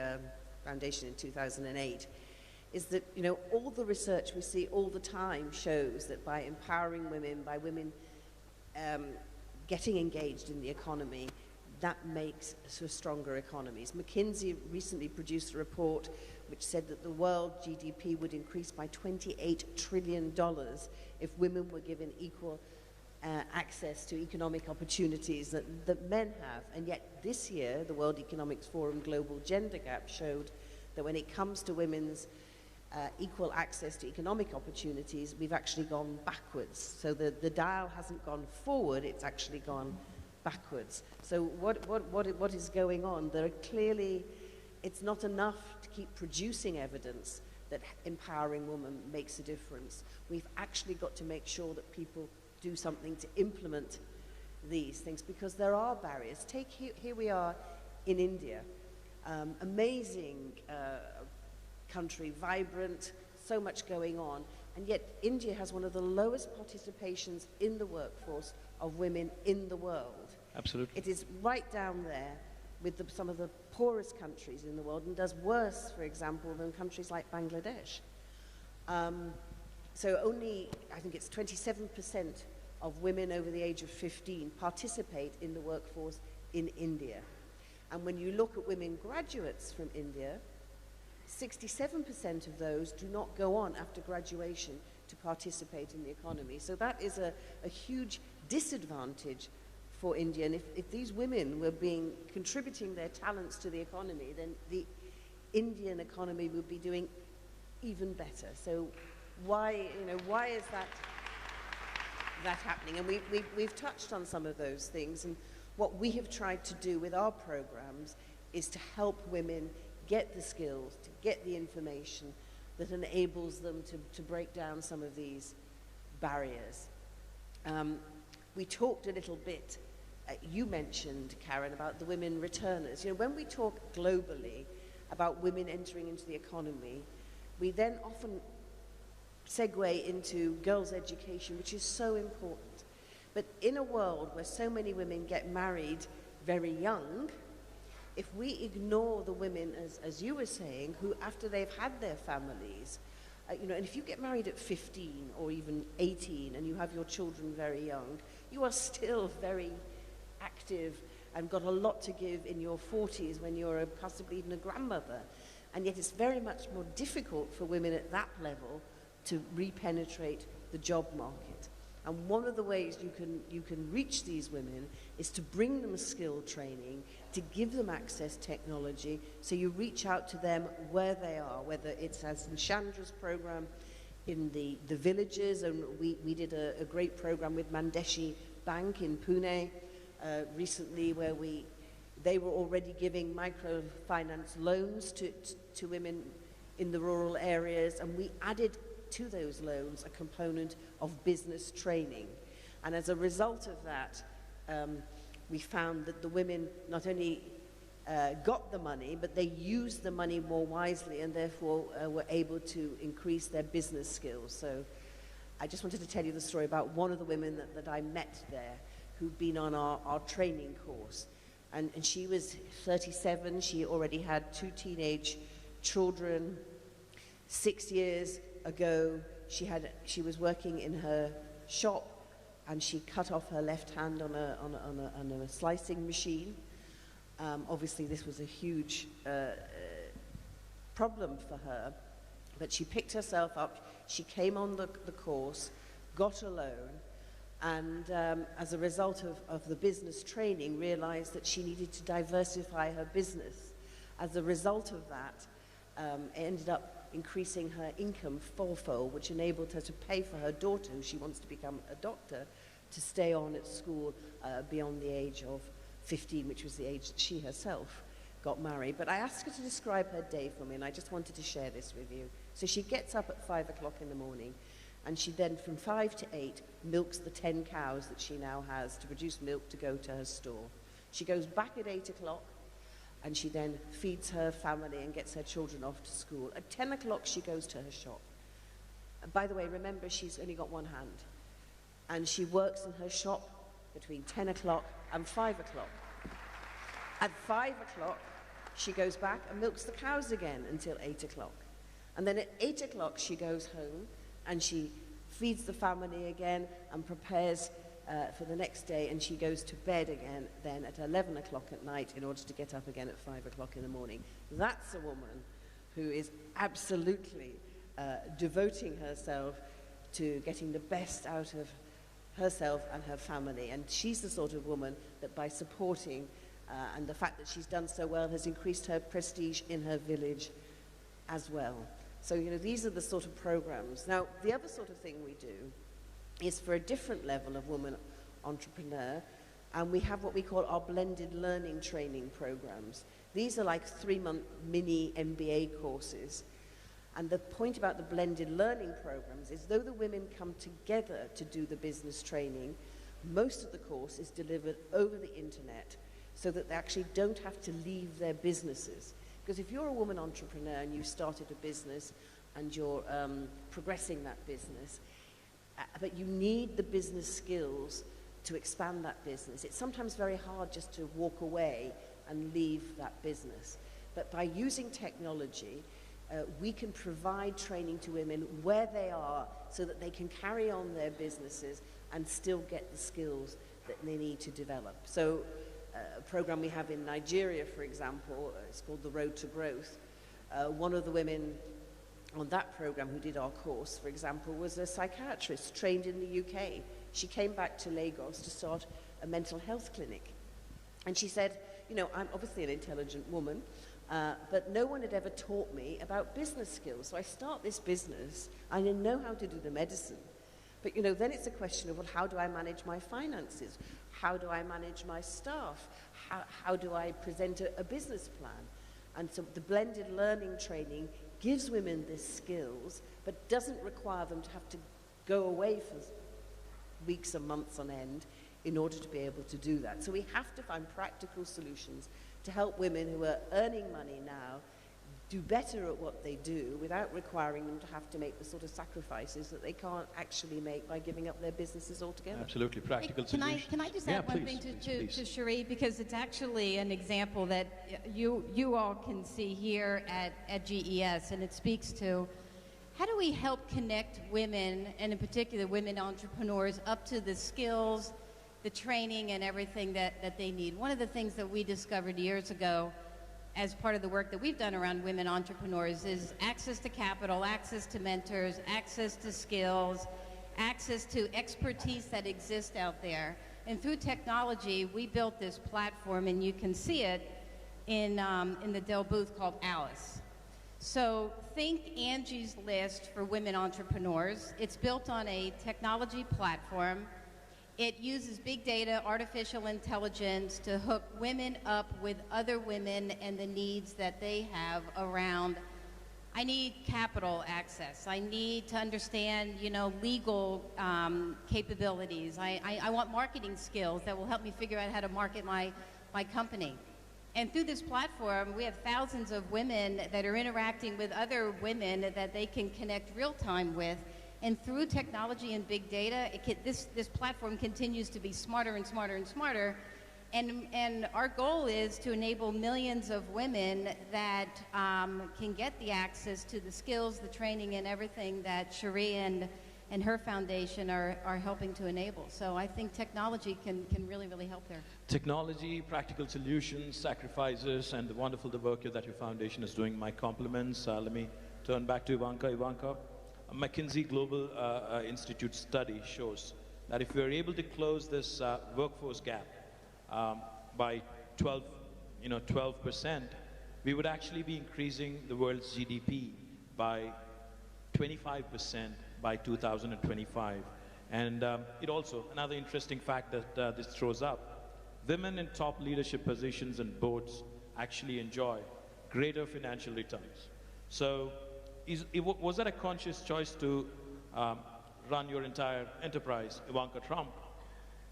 foundation in 2008, is that, you know, all the research we see all the time shows that by empowering women, by women getting engaged in the economy, that makes stronger economies. McKinsey recently produced a report which said that the world GDP would increase by $28 trillion if women were given equal access to economic opportunities that men have. And yet this year, the World Economic Forum Global Gender Gap showed that when it comes to women's equal access to economic opportunities, we've actually gone backwards. So the dial hasn't gone forward, it's actually gone backwards. So what is going on? There are clearly, it's not enough to keep producing evidence that empowering women makes a difference. We've actually got to make sure that people do something to implement these things, because there are barriers. Take here we are in India, amazing country, vibrant, so much going on, and yet India has one of the lowest participations in the workforce of women in the world. Absolutely. It is right down there with some of the poorest countries in the world, and does worse, for example, than countries like Bangladesh. So only, I think it's 27% of women over the age of 15 participate in the workforce in India. And when you look at women graduates from India, 67% of those do not go on after graduation to participate in the economy. So that is a huge disadvantage for India. And if these women were contributing their talents to the economy, then the Indian economy would be doing even better. So why is that happening? And we've touched on some of those things, and what we have tried to do with our programs is to help women get the skills, to get the information that enables them to break down some of these barriers. We talked a little bit, you mentioned, Karen, about the women returners. You know, when we talk globally about women entering into the economy, we then often segue into girls' education, which is so important. But in a world where so many women get married very young, if we ignore the women, as you were saying, who after they've had their families, and if you get married at 15 or even 18 and you have your children very young, you are still very active and got a lot to give in your 40s when you're possibly even a grandmother. And yet it's very much more difficult for women at that level to repenetrate the job market. And one of the ways you can reach these women is to bring them skill training, to give them access technology, so you reach out to them where they are, whether it's as in Chandra's program in the villages, and we did a great program with Mandeshi Bank in Pune recently, where they were already giving microfinance loans to women in the rural areas, and we added to those loans a component of business training. And as a result of that, we found that the women not only got the money, but they used the money more wisely, and therefore were able to increase their business skills. So I just wanted to tell you the story about one of the women that I met there who'd been on our training course. And she was 37, she already had 2 teenage children. 6 years ago, she was working in her shop, and she cut off her left hand on a slicing machine. Obviously, this was a huge problem for her, but she picked herself up. She came on the course, got a loan, and as a result of the business training, realized that she needed to diversify her business. As a result of that, it ended up increasing her income fourfold, which enabled her to pay for her daughter, who she wants to become a doctor, to stay on at school beyond the age of 15, which was the age that she herself got married. But I asked her to describe her day for me, and I just wanted to share this with you. So she gets up at 5 o'clock in the morning, and she then, from 5 to 8, milks the 10 cows that she now has to produce milk to go to her store. She goes back at 8 o'clock, and she then feeds her family and gets her children off to school. At 10 o'clock, she goes to her shop. And by the way, remember, she's only got one hand. And she works in her shop between 10 o'clock and 5 o'clock. At 5 o'clock, she goes back and milks the cows again until 8 o'clock. And then at 8 o'clock, she goes home and she feeds the family again and prepares for the next day, and she goes to bed again then at 11 o'clock at night in order to get up again at 5 o'clock in the morning. That's a woman who is absolutely devoting herself to getting the best out of herself and her family. And she's the sort of woman that, by supporting and the fact that she's done so well, has increased her prestige in her village as well. So, these are the sort of programs. Now, the other sort of thing we do is for a different level of woman entrepreneur, and we have what we call our blended learning training programs. These are like 3-month mini MBA courses. And the point about the blended learning programs is, though the women come together to do the business training, most of the course is delivered over the internet, so that they actually don't have to leave their businesses. Because if you're a woman entrepreneur and you started a business and you're progressing that business, but you need the business skills to expand that business. It's sometimes very hard just to walk away and leave that business. But by using technology, we can provide training to women where they are so that they can carry on their businesses and still get the skills that they need to develop. So a program we have in Nigeria, for example, it's called The Road to Growth. One of the women on that program who did our course, for example, was a psychiatrist trained in the UK. She came back to Lagos to start a mental health clinic. And she said, you know, I'm obviously an intelligent woman, but no one had ever taught me about business skills. So I start this business, I know how to do the medicine, but you know, then it's a question of, well, how do I manage my finances? How do I manage my staff? How do I present a business plan? And so the blended learning training gives women the skills, but doesn't require them to have to go away for weeks and months on end in order to be able to do that. So we have to find practical solutions to help women who are earning money now do better at what they do without requiring them to have to make the sort of sacrifices that they can't actually make by giving up their businesses altogether. Absolutely, practical solutions. Can I just add one thing to Cherie, because it's actually an example that you all can see here at GES, and it speaks to how do we help connect women, and in particular women entrepreneurs, up to the skills, the training, and everything that they need. One of the things that we discovered years ago as part of the work that we've done around women entrepreneurs is access to capital, access to mentors, access to skills, access to expertise that exists out there. And through technology, we built this platform, and you can see it in the Dell booth, called Alice. So think Angie's List for women entrepreneurs. It's built on a technology platform. It uses big data, artificial intelligence to hook women up with other women and the needs that they have around, I need capital access. I need to understand, you know, legal capabilities. I want marketing skills that will help me figure out how to market my company. And through this platform, we have thousands of women that are interacting with other women that they can connect real time with. And through technology and big data, this platform continues to be smarter and smarter and smarter. And our goal is to enable millions of women that can get the access to the skills, the training, and everything that Cherie and her foundation are helping to enable. So I think technology can really, really help there. Technology, practical solutions, sacrifices, and the wonderful work that your foundation is doing. My compliments. Let me turn back to Ivanka. Ivanka, a McKinsey Global Institute study shows that if we are able to close this workforce gap by 12%, we would actually be increasing the world's GDP by 25% by 2025. And it also, another interesting fact that this throws up, women in top leadership positions and boards actually enjoy greater financial returns. So was that a conscious choice to run your entire enterprise, Ivanka Trump,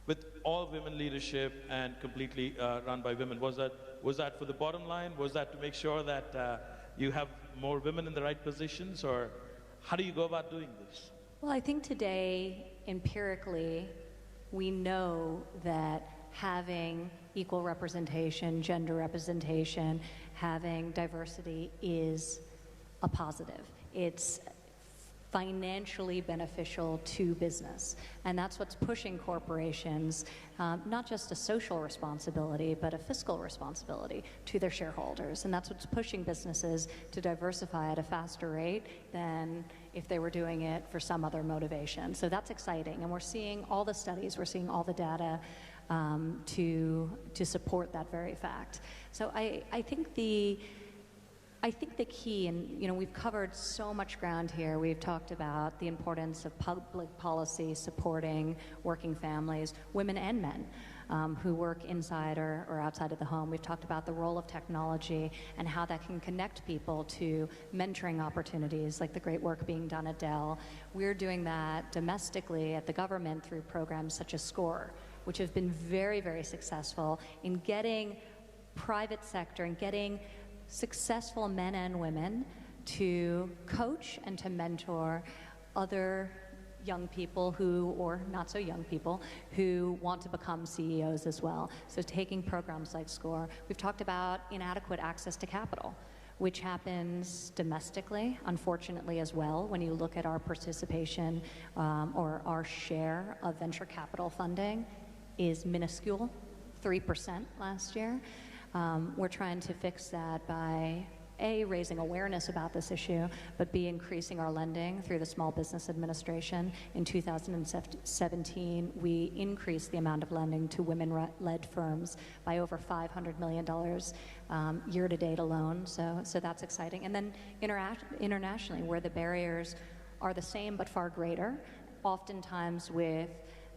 with all women leadership and completely run by women? Was that for the bottom line? Was that to make sure that you have more women in the right positions, or how do you go about doing this? Well, I think today, empirically, we know that having equal representation, gender representation, having diversity is a positive. It's financially beneficial to business. And that's what's pushing corporations, not just a social responsibility, but a fiscal responsibility to their shareholders. And that's what's pushing businesses to diversify at a faster rate than if they were doing it for some other motivation. So that's exciting. And we're seeing all the studies, we're seeing all the data to support that very fact. So I think the key, and we've covered so much ground here. We've talked about the importance of public policy supporting working families, women and men who work inside or outside of the home. We've talked about the role of technology and how that can connect people to mentoring opportunities, like the great work being done at Dell. We're doing that domestically at the government through programs such as SCORE, which have been very, very successful in getting private sector and getting successful men and women to coach and to mentor other young people or not so young people, who want to become CEOs as well. So taking programs like SCORE. We've talked about inadequate access to capital, which happens domestically, unfortunately, as well. When you look at our participation or our share of venture capital funding is minuscule, 3% last year. We're trying to fix that by A, raising awareness about this issue, but B, increasing our lending through the Small Business Administration. In 2017, we increased the amount of lending to women-led firms by over $500 million year-to-date alone, so that's exciting. And then internationally, where the barriers are the same but far greater, oftentimes with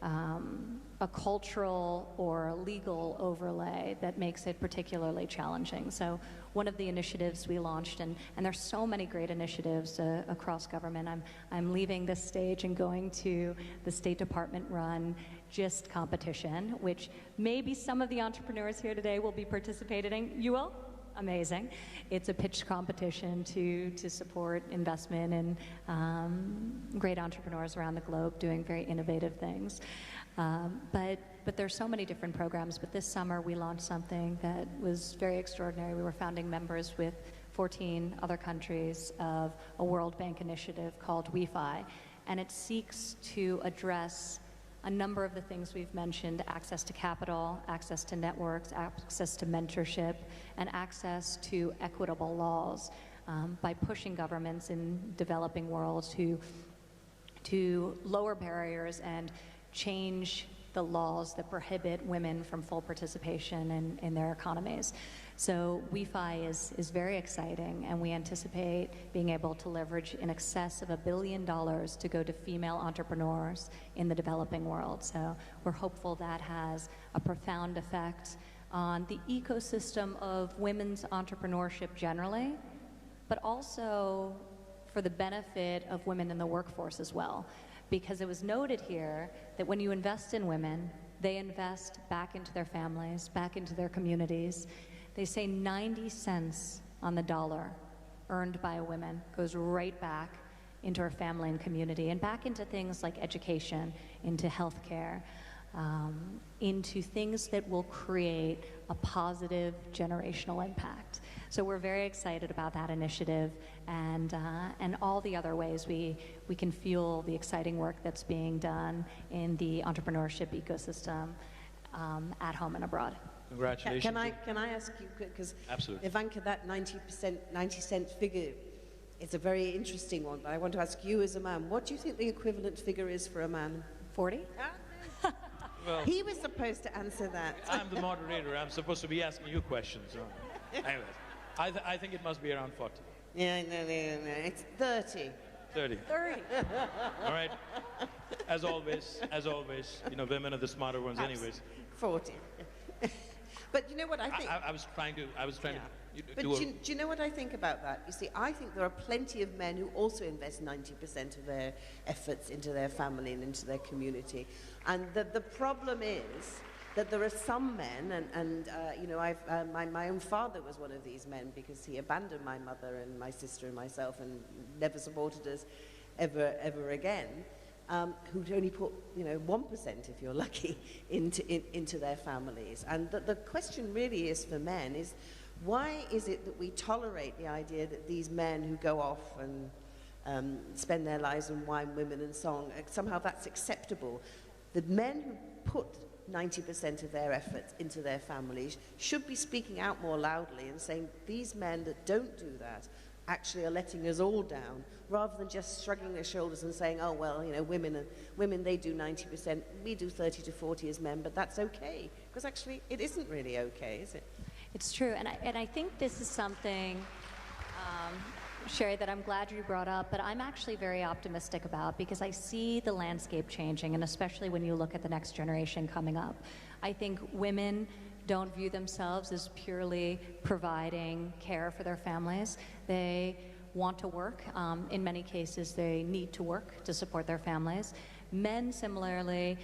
a cultural or legal overlay that makes it particularly challenging. So one of the initiatives we launched, and there's so many great initiatives across government. I'm leaving this stage and going to the State Department-run GIST competition, which maybe some of the entrepreneurs here today will be participating in. You will? Amazing. It's a pitch competition to support investment in great entrepreneurs around the globe doing very innovative things. But there's so many different programs. But this summer we launched something that was very extraordinary. We were founding members with 14 other countries of a World Bank initiative called WeFi, and it seeks to address a number of the things we've mentioned: access to capital, access to networks, access to mentorship, and access to equitable laws by pushing governments in developing worlds to lower barriers and change the laws that prohibit women from full participation in their economies. So WeFi is very exciting, and we anticipate being able to leverage in excess of $1 billion to go to female entrepreneurs in the developing world. So we're hopeful that has a profound effect on the ecosystem of women's entrepreneurship generally, but also for the benefit of women in the workforce as well. Because it was noted here that when you invest in women, they invest back into their families, back into their communities. They say 90 cents on the dollar earned by a woman goes right back into her family and community, and back into things like education, into healthcare, into things that will create a positive generational impact. So we're very excited about that initiative and all the other ways we can fuel the exciting work that's being done in the entrepreneurship ecosystem at home and abroad. Congratulations. Can I ask you, because Absolutely. Ivanka, that 90 cent figure is a very interesting one, but I want to ask you as a man, what do you think the equivalent figure is for a man? 40? Well, He was supposed to answer that. I'm the moderator. I'm supposed to be asking you questions. So. Anyways, I think it must be around 40. Yeah, no, it's 30. 30. 30. All right. As always, women are the smarter ones anyways. 40. But you know what I think? I was trying to But do do you know what I think about that? You see, I think there are plenty of men who also invest 90% of their efforts into their family and into their community. And the problem is that there are some men, and you know, my own father was one of these men, because he abandoned my mother and my sister and myself and never supported us ever again. Who'd only put, 1%, if you're lucky, into their families. And the question really is for men is, why is it that we tolerate the idea that these men who go off and spend their lives on wine, women and song, somehow that's acceptable? The men who put 90% of their efforts into their families should be speaking out more loudly and saying, these men that don't do that actually are letting us all down, rather than just shrugging their shoulders and saying, oh, well, women, they do 90%, we do 30 to 40 as men, but that's okay. Because actually, it isn't really okay, is it? It's true, and I think this is something, Sherry, that I'm glad you brought up, but I'm actually very optimistic about, because I see the landscape changing, and especially when you look at the next generation coming up. I think women don't view themselves as purely providing care for their families. They want to work. In many cases, they need to work to support their families. Men, similarly,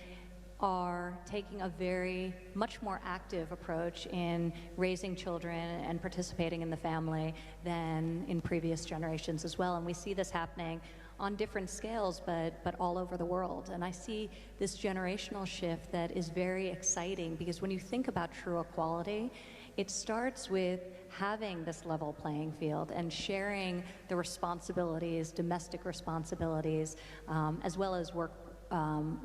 are taking a much more active approach in raising children and participating in the family than in previous generations as well. And we see this happening on different scales, but all over the world. And I see this generational shift that is very exciting, because when you think about true equality, it starts with having this level playing field and sharing the responsibilities, domestic responsibilities, as well as work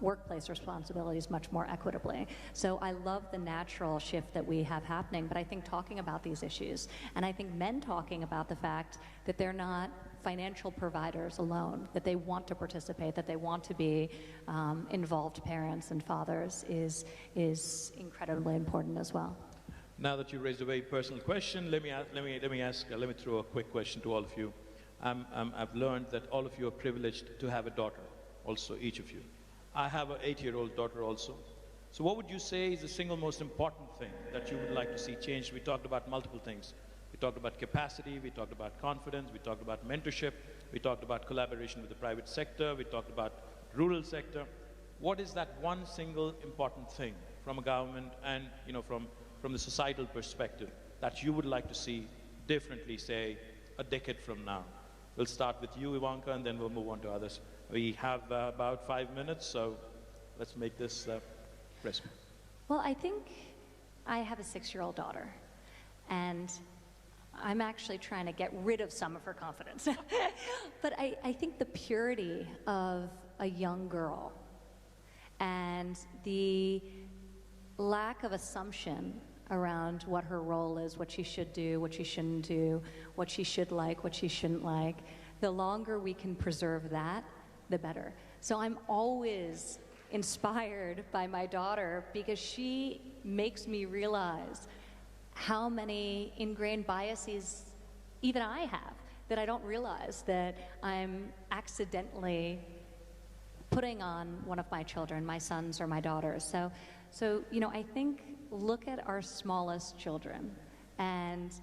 workplace responsibilities much more equitably. So I love the natural shift that we have happening, but I think talking about these issues, and I think men talking about the fact that they're not financial providers alone, that they want to participate, that they want to be involved parents and fathers is incredibly important as well. Now that you raised a very personal question, let me throw a quick question to all of you. I've learned that all of you are privileged to have a daughter, also each of you. I have an 8-year-old daughter also. So what would you say is the single most important thing that you would like to see changed? We talked about multiple things. We talked about capacity, we talked about confidence, we talked about mentorship, we talked about collaboration with the private sector, we talked about rural sector. What is that one single important thing from a government and from the societal perspective that you would like to see differently, say, a decade from now? We'll start with you, Ivanka, and then we'll move on to others. We have about 5 minutes, so let's make this crisp. Well, I think I have a 6-year-old daughter, and I'm actually trying to get rid of some of her confidence. But I think the purity of a young girl and the lack of assumption around what her role is, what she should do, what she shouldn't do, what she should like, what she shouldn't like, the longer we can preserve that, the better. So I'm always inspired by my daughter because she makes me realize how many ingrained biases even I have that I don't realize that I'm accidentally putting on one of my children, my sons or my daughters. So I think look at our smallest children and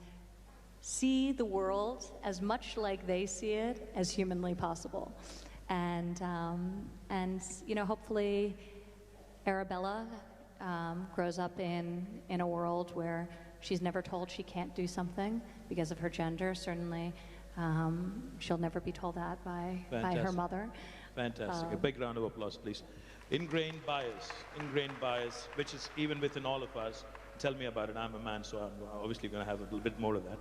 see the world as much like they see it as humanly possible. And hopefully Arabella grows up in a world where she's never told she can't do something because of her gender. Certainly, she'll never be told that by her mother. Fantastic. A big round of applause, please. Ingrained bias, which is even within all of us. Tell me about it. I'm a man, so I'm obviously going to have a little bit more of that.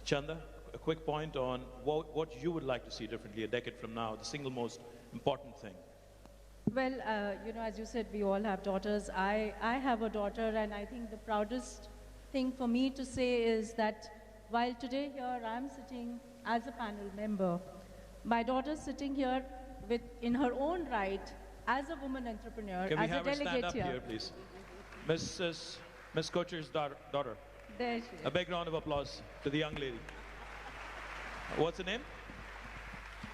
Chandler, a quick point on what you would like to see differently a decade from now, the single most important thing. Well, as you said, we all have daughters. I have a daughter, and I think the proudest thing for me to say is that while today here I'm sitting as a panel member, my daughter's sitting here in her own right as a woman entrepreneur, Can as we have a her stand delegate up here, please? Miss Kocher's daughter. There she is. A big round of applause to the young lady. What's her name?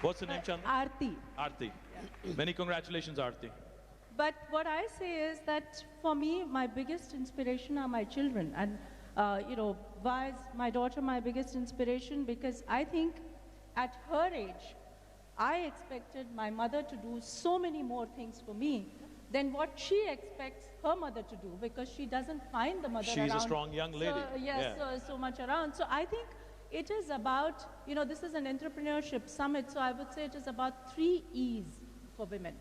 What's her name, Chandler? Aarti. Aarti. Many congratulations, Aarti. But what I say is that for me, my biggest inspiration are my children. And, why is my daughter my biggest inspiration? Because I think at her age, I expected my mother to do so many more things for me than what she expects her mother to do, because she doesn't find the mother around. She's a strong young lady. So much around. So I think it is about, this is an entrepreneurship summit, so I would say it is about 3 E's for women: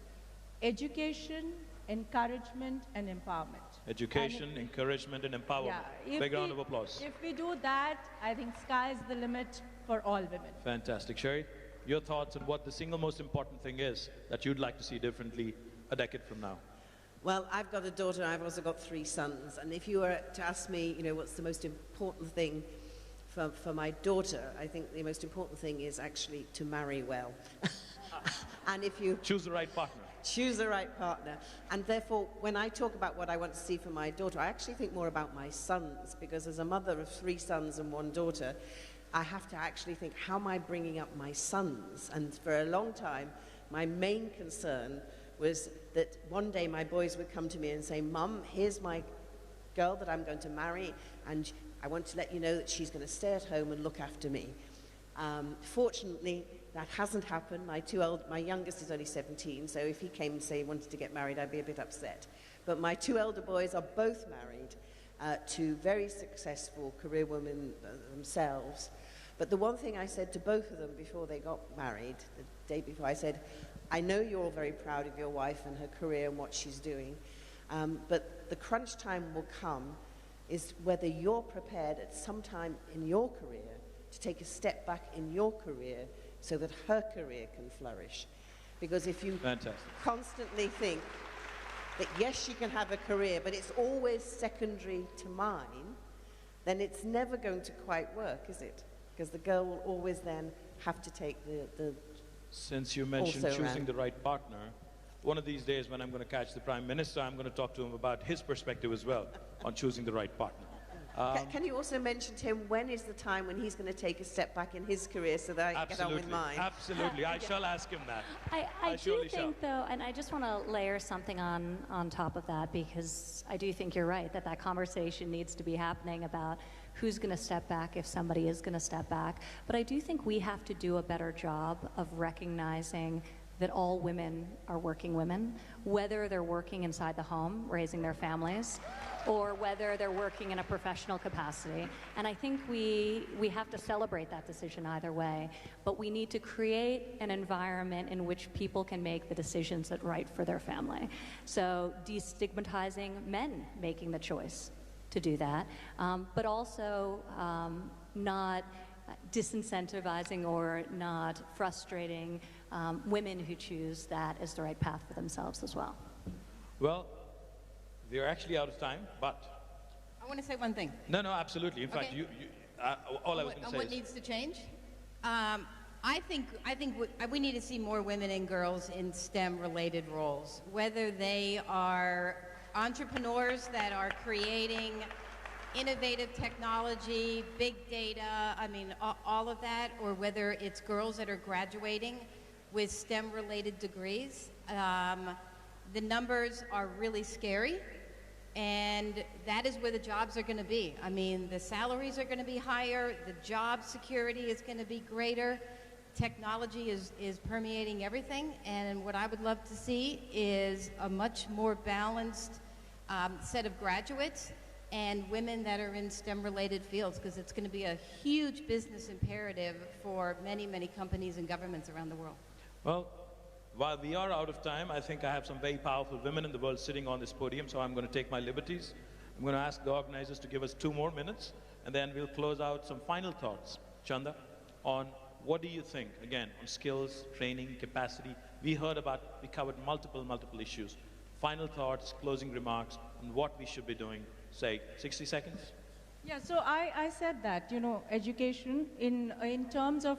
education, encouragement, and empowerment. Education, encouragement, and empowerment. Yeah, big round of applause. If we do that, I think sky's the limit for all women. Fantastic. Sherry, your thoughts on what the single most important thing is that you'd like to see differently a decade from now? Well, I've got a daughter, and I've also got 3 sons. And if you were to ask me, what's the most important thing for my daughter, I think the most important thing is actually to marry well. And if you choose the right partner. Choose the right partner. And therefore, when I talk about what I want to see for my daughter, I actually think more about my sons, because as a mother of 3 sons and 1 daughter, I have to actually think, how am I bringing up my sons? And for a long time, my main concern was that one day my boys would come to me and say, "Mum, here's my girl that I'm going to marry, and I want to let you know that she's going to stay at home and look after me." Fortunately, that hasn't happened. My youngest is only 17, so if he came and say he wanted to get married, I'd be a bit upset. But my 2 elder boys are both married to very successful career women themselves. But the one thing I said to both of them before they got married, the day before, I said, "I know you're all very proud of your wife and her career and what she's doing, but the crunch time will come is whether you're prepared at some time in your career to take a step back in your career so that her career can flourish." Because if you Fantastic. constantly think that yes, she can have a career, but it's always secondary to mine, then it's never going to quite work, is it? Because the girl will always then have to take the Since you mentioned also choosing around. the right partner, one of these days when I'm going to catch the Prime Minister, I'm going to talk to him about his perspective as well on choosing the right partner. Can you also mention to him when is the time when he's going to take a step back in his career so that I can get on with mine? Absolutely. I shall ask him that. I do surely shall. think, though, and I just want to layer something on top of that, because I do think you're right, that conversation needs to be happening about who's going to step back if somebody is going to step back. But I do think we have to do a better job of recognizing that all women are working women, whether they're working inside the home, raising their families, or whether they're working in a professional capacity. And I think we have to celebrate that decision either way. But we need to create an environment in which people can make the decisions that are right for their family. So destigmatizing men making the choice to do that, but also not disincentivizing or not frustrating women who choose that as the right path for themselves as well. Well, we're actually out of time, but... I want to say one thing. No, absolutely. In fact, all I was going to say what is... needs to change? I think we need to see more women and girls in STEM-related roles, whether they are entrepreneurs that are creating innovative technology, big data, I mean, all of that, or whether it's girls that are graduating with STEM-related degrees. The numbers are really scary, and that is where the jobs are going to be. I mean, the salaries are going to be higher, the job security is going to be greater, technology is permeating everything, and what I would love to see is a much more balanced set of graduates and women that are in STEM-related fields, because it's going to be a huge business imperative for many, many companies and governments around the world. Well, while we are out of time, I think I have some very powerful women in the world sitting on this podium, so I'm going to take my liberties. I'm going to ask the organizers to give us 2 more minutes, and then we'll close out some final thoughts. Chanda, on what do you think, again, on skills, training, capacity? We covered multiple issues. Final thoughts, closing remarks on what we should be doing. Say, 60 seconds? Yeah, so I said that, education in terms of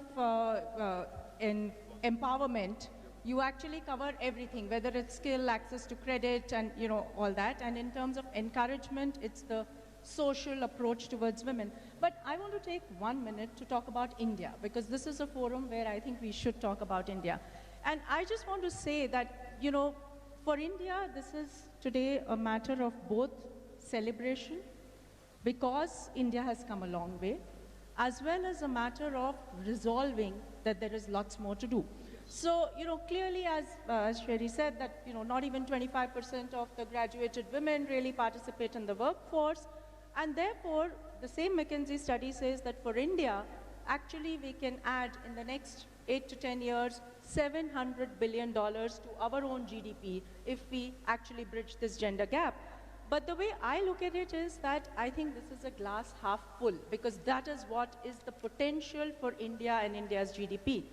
in empowerment, you actually cover everything, whether it's skill, access to credit, and all that. And in terms of encouragement, it's the social approach towards women. But I want to take 1 minute to talk about India, because this is a forum where I think we should talk about India. And I just want to say that, for India, this is today a matter of both celebration, because India has come a long way, as well as a matter of resolving that there is lots more to do. So, clearly, as Sherry said, that, not even 25% of the graduated women really participate in the workforce. And therefore, the same McKinsey study says that for India, actually we can add in the next 8 to 10 years, $700 billion to our own GDP if we actually bridge this gender gap. But the way I look at it is that I think this is a glass half full, because that is what is the potential for India and India's GDP.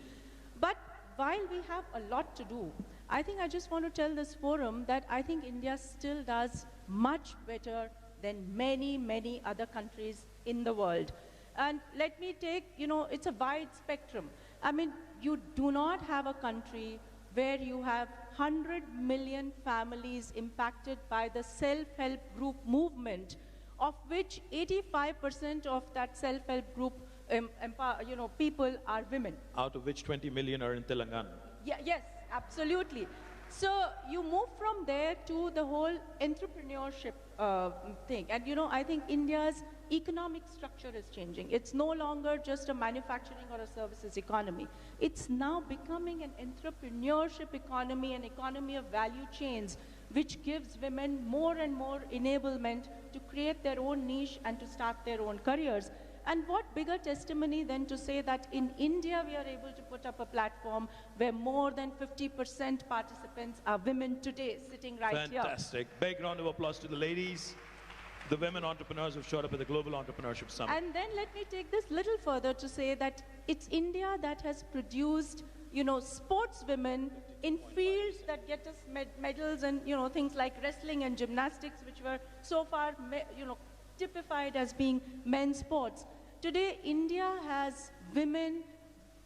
But while we have a lot to do, I think I just want to tell this forum that I think India still does much better than many, many other countries in the world. And let me take, it's a wide spectrum. I mean, you do not have a country where you have 100 million families impacted by the self-help group movement, of which 85% of that self-help group people are women. Out of which 20 million are in Telangana. Yeah, yes, absolutely. So you move from there to the whole entrepreneurship thing. And I think India's economic structure is changing. It's no longer just a manufacturing or a services economy. It's now becoming an entrepreneurship economy, an economy of value chains, which gives women more and more enablement to create their own niche and to start their own careers. And what bigger testimony than to say that in India we are able to put up a platform where more than 50% participants are women today, sitting right here. Fantastic. Big round of applause to the ladies, the women entrepreneurs who've showed up at the Global Entrepreneurship Summit. And then let me take this little further to say that it's India that has produced sportswomen in fields that get us medals and, things like wrestling and gymnastics, which were so far, typified as being men's sports. Today, India has women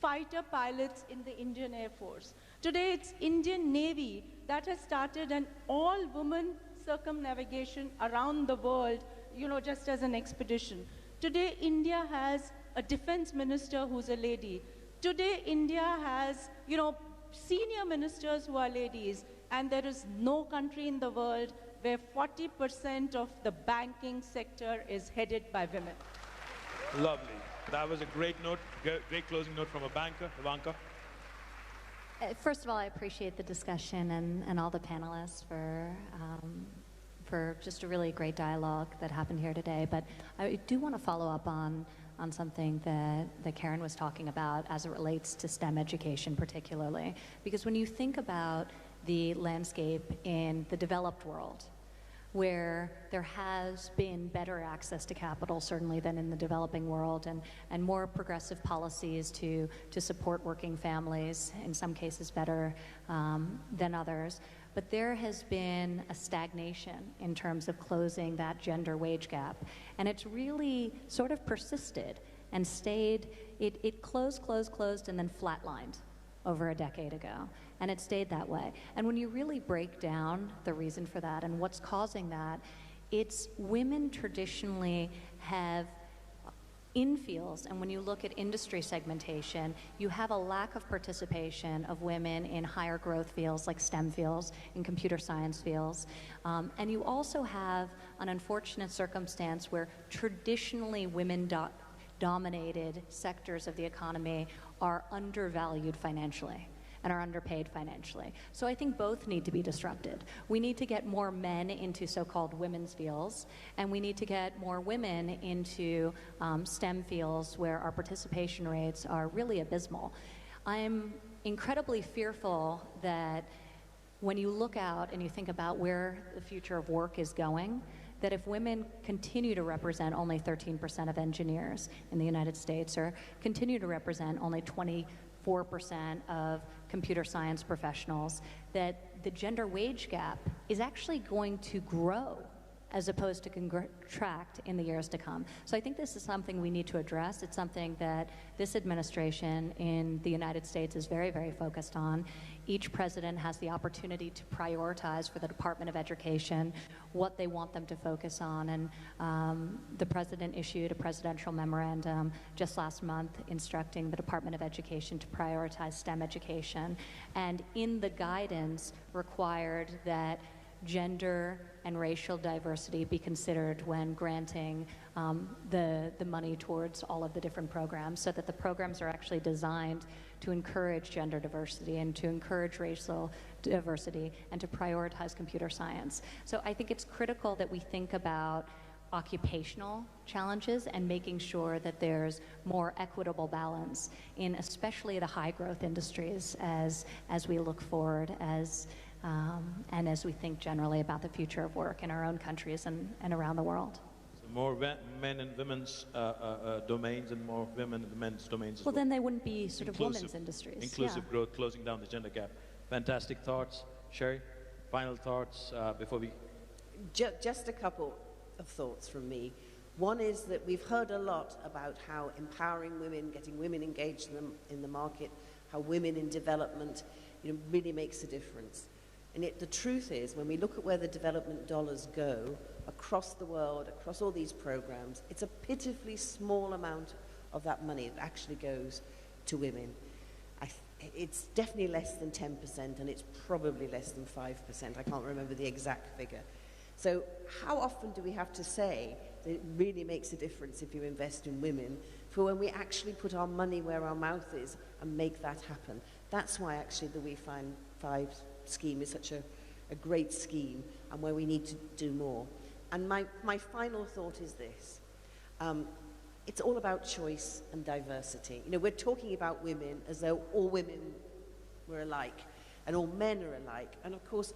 fighter pilots in the Indian Air Force. Today, it's Indian Navy that has started an all-woman circumnavigation around the world, just as an expedition. Today, India has a defense minister who's a lady. Today, India has, senior ministers who are ladies, and there is no country in the world where 40% of the banking sector is headed by women. Lovely. That was a great note, great closing note from a banker. Ivanka? First of all, I appreciate the discussion and all the panelists for just a really great dialogue that happened here today. But I do want to follow up on something that Karen was talking about as it relates to STEM education particularly. Because when you think about the landscape in the developed world, where there has been better access to capital, certainly, than in the developing world, and more progressive policies to support working families, in some cases better than others. But there has been a stagnation in terms of closing that gender wage gap. And it's really sort of persisted and stayed, it closed, and then flatlined over a decade ago. And it stayed that way. And when you really break down the reason for that and what's causing that, it's women traditionally have in fields, and when you look at industry segmentation, you have a lack of participation of women in higher growth fields like STEM fields, in computer science fields. And you also have an unfortunate circumstance where traditionally women-dominated sectors of the economy are undervalued financially and are underpaid financially. So I think both need to be disrupted. We need to get more men into so-called women's fields, and we need to get more women into STEM fields where our participation rates are really abysmal. I'm incredibly fearful that when you look out and you think about where the future of work is going, that if women continue to represent only 13% of engineers in the United States, or continue to represent only 24% of computer science professionals, that the gender wage gap is actually going to grow as opposed to contract in the years to come. So I think this is something we need to address. It's something that this administration in the United States is very, very focused on. Each president has the opportunity to prioritize for the Department of Education what they want them to focus on. And the president issued a presidential memorandum just last month instructing the Department of Education to prioritize STEM education. And in the guidance required that gender and racial diversity be considered when granting the money towards all of the different programs, so that the programs are actually designed to encourage gender diversity and to encourage racial diversity and to prioritize computer science. So I think it's critical that we think about occupational challenges and making sure that there's more equitable balance in especially the high growth industries as we look forward, and as we think generally about the future of work in our own countries and around the world. So more men and women's domains and more women and men's domains as well. Well, then they wouldn't be sort of women's industries. Inclusive growth, closing down the gender gap. Fantastic thoughts. Sherry, final thoughts before we... Just a couple of thoughts from me. One is that we've heard a lot about how empowering women, getting women engaged in the market, how women in development, really makes a difference. And yet the truth is, when we look at where the development dollars go across the world, across all these programs, it's a pitifully small amount of that money that actually goes to women. It's definitely less than 10%, and it's probably less than 5%. I can't remember the exact figure. So how often do we have to say that it really makes a difference if you invest in women, for when we actually put our money where our mouth is and make that happen? That's why actually the We Find Five scheme is such a great scheme, and where we need to do more. And my final thought is this. It's all about choice and diversity. We're talking about women as though all women were alike and all men are alike. And of course,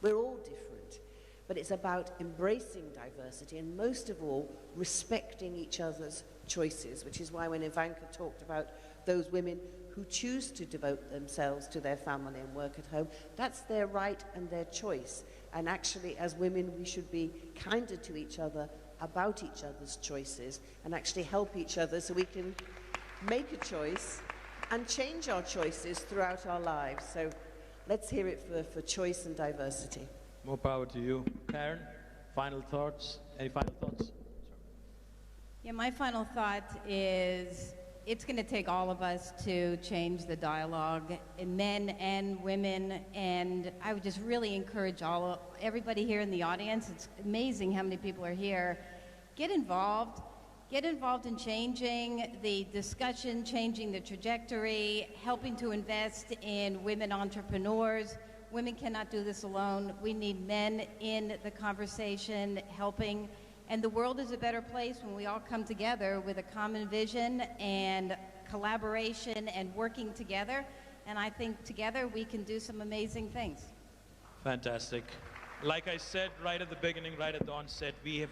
we're all different. But it's about embracing diversity and most of all, respecting each other's choices, which is why when Ivanka talked about those women who choose to devote themselves to their family and work at home, that's their right and their choice. And actually, as women, we should be kinder to each other about each other's choices and actually help each other so we can make a choice and change our choices throughout our lives. So let's hear it for choice and diversity. More power to you. Karen, final thoughts? Any final thoughts? Yeah, my final thought is it's going to take all of us to change the dialogue, men and women, and I would just really encourage everybody here in the audience. It's amazing how many people are here. Get involved. Get involved in changing the discussion, changing the trajectory, helping to invest in women entrepreneurs. Women cannot do this alone. We need men in the conversation, helping. And the world is a better place when we all come together with a common vision and collaboration and working together. And I think together we can do some amazing things. Fantastic. Like I said right at the beginning, right at the onset, we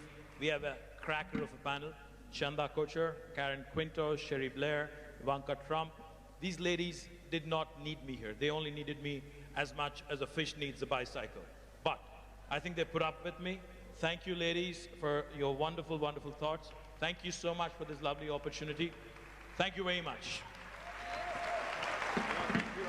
have a cracker of a panel. Chanda Kocher, Karen Quintus, Sherry Blair, Ivanka Trump. These ladies did not need me here. They only needed me as much as a fish needs a bicycle. But I think they put up with me. Thank you, ladies, for your wonderful, wonderful thoughts. Thank you so much for this lovely opportunity. Thank you very much. Thank you,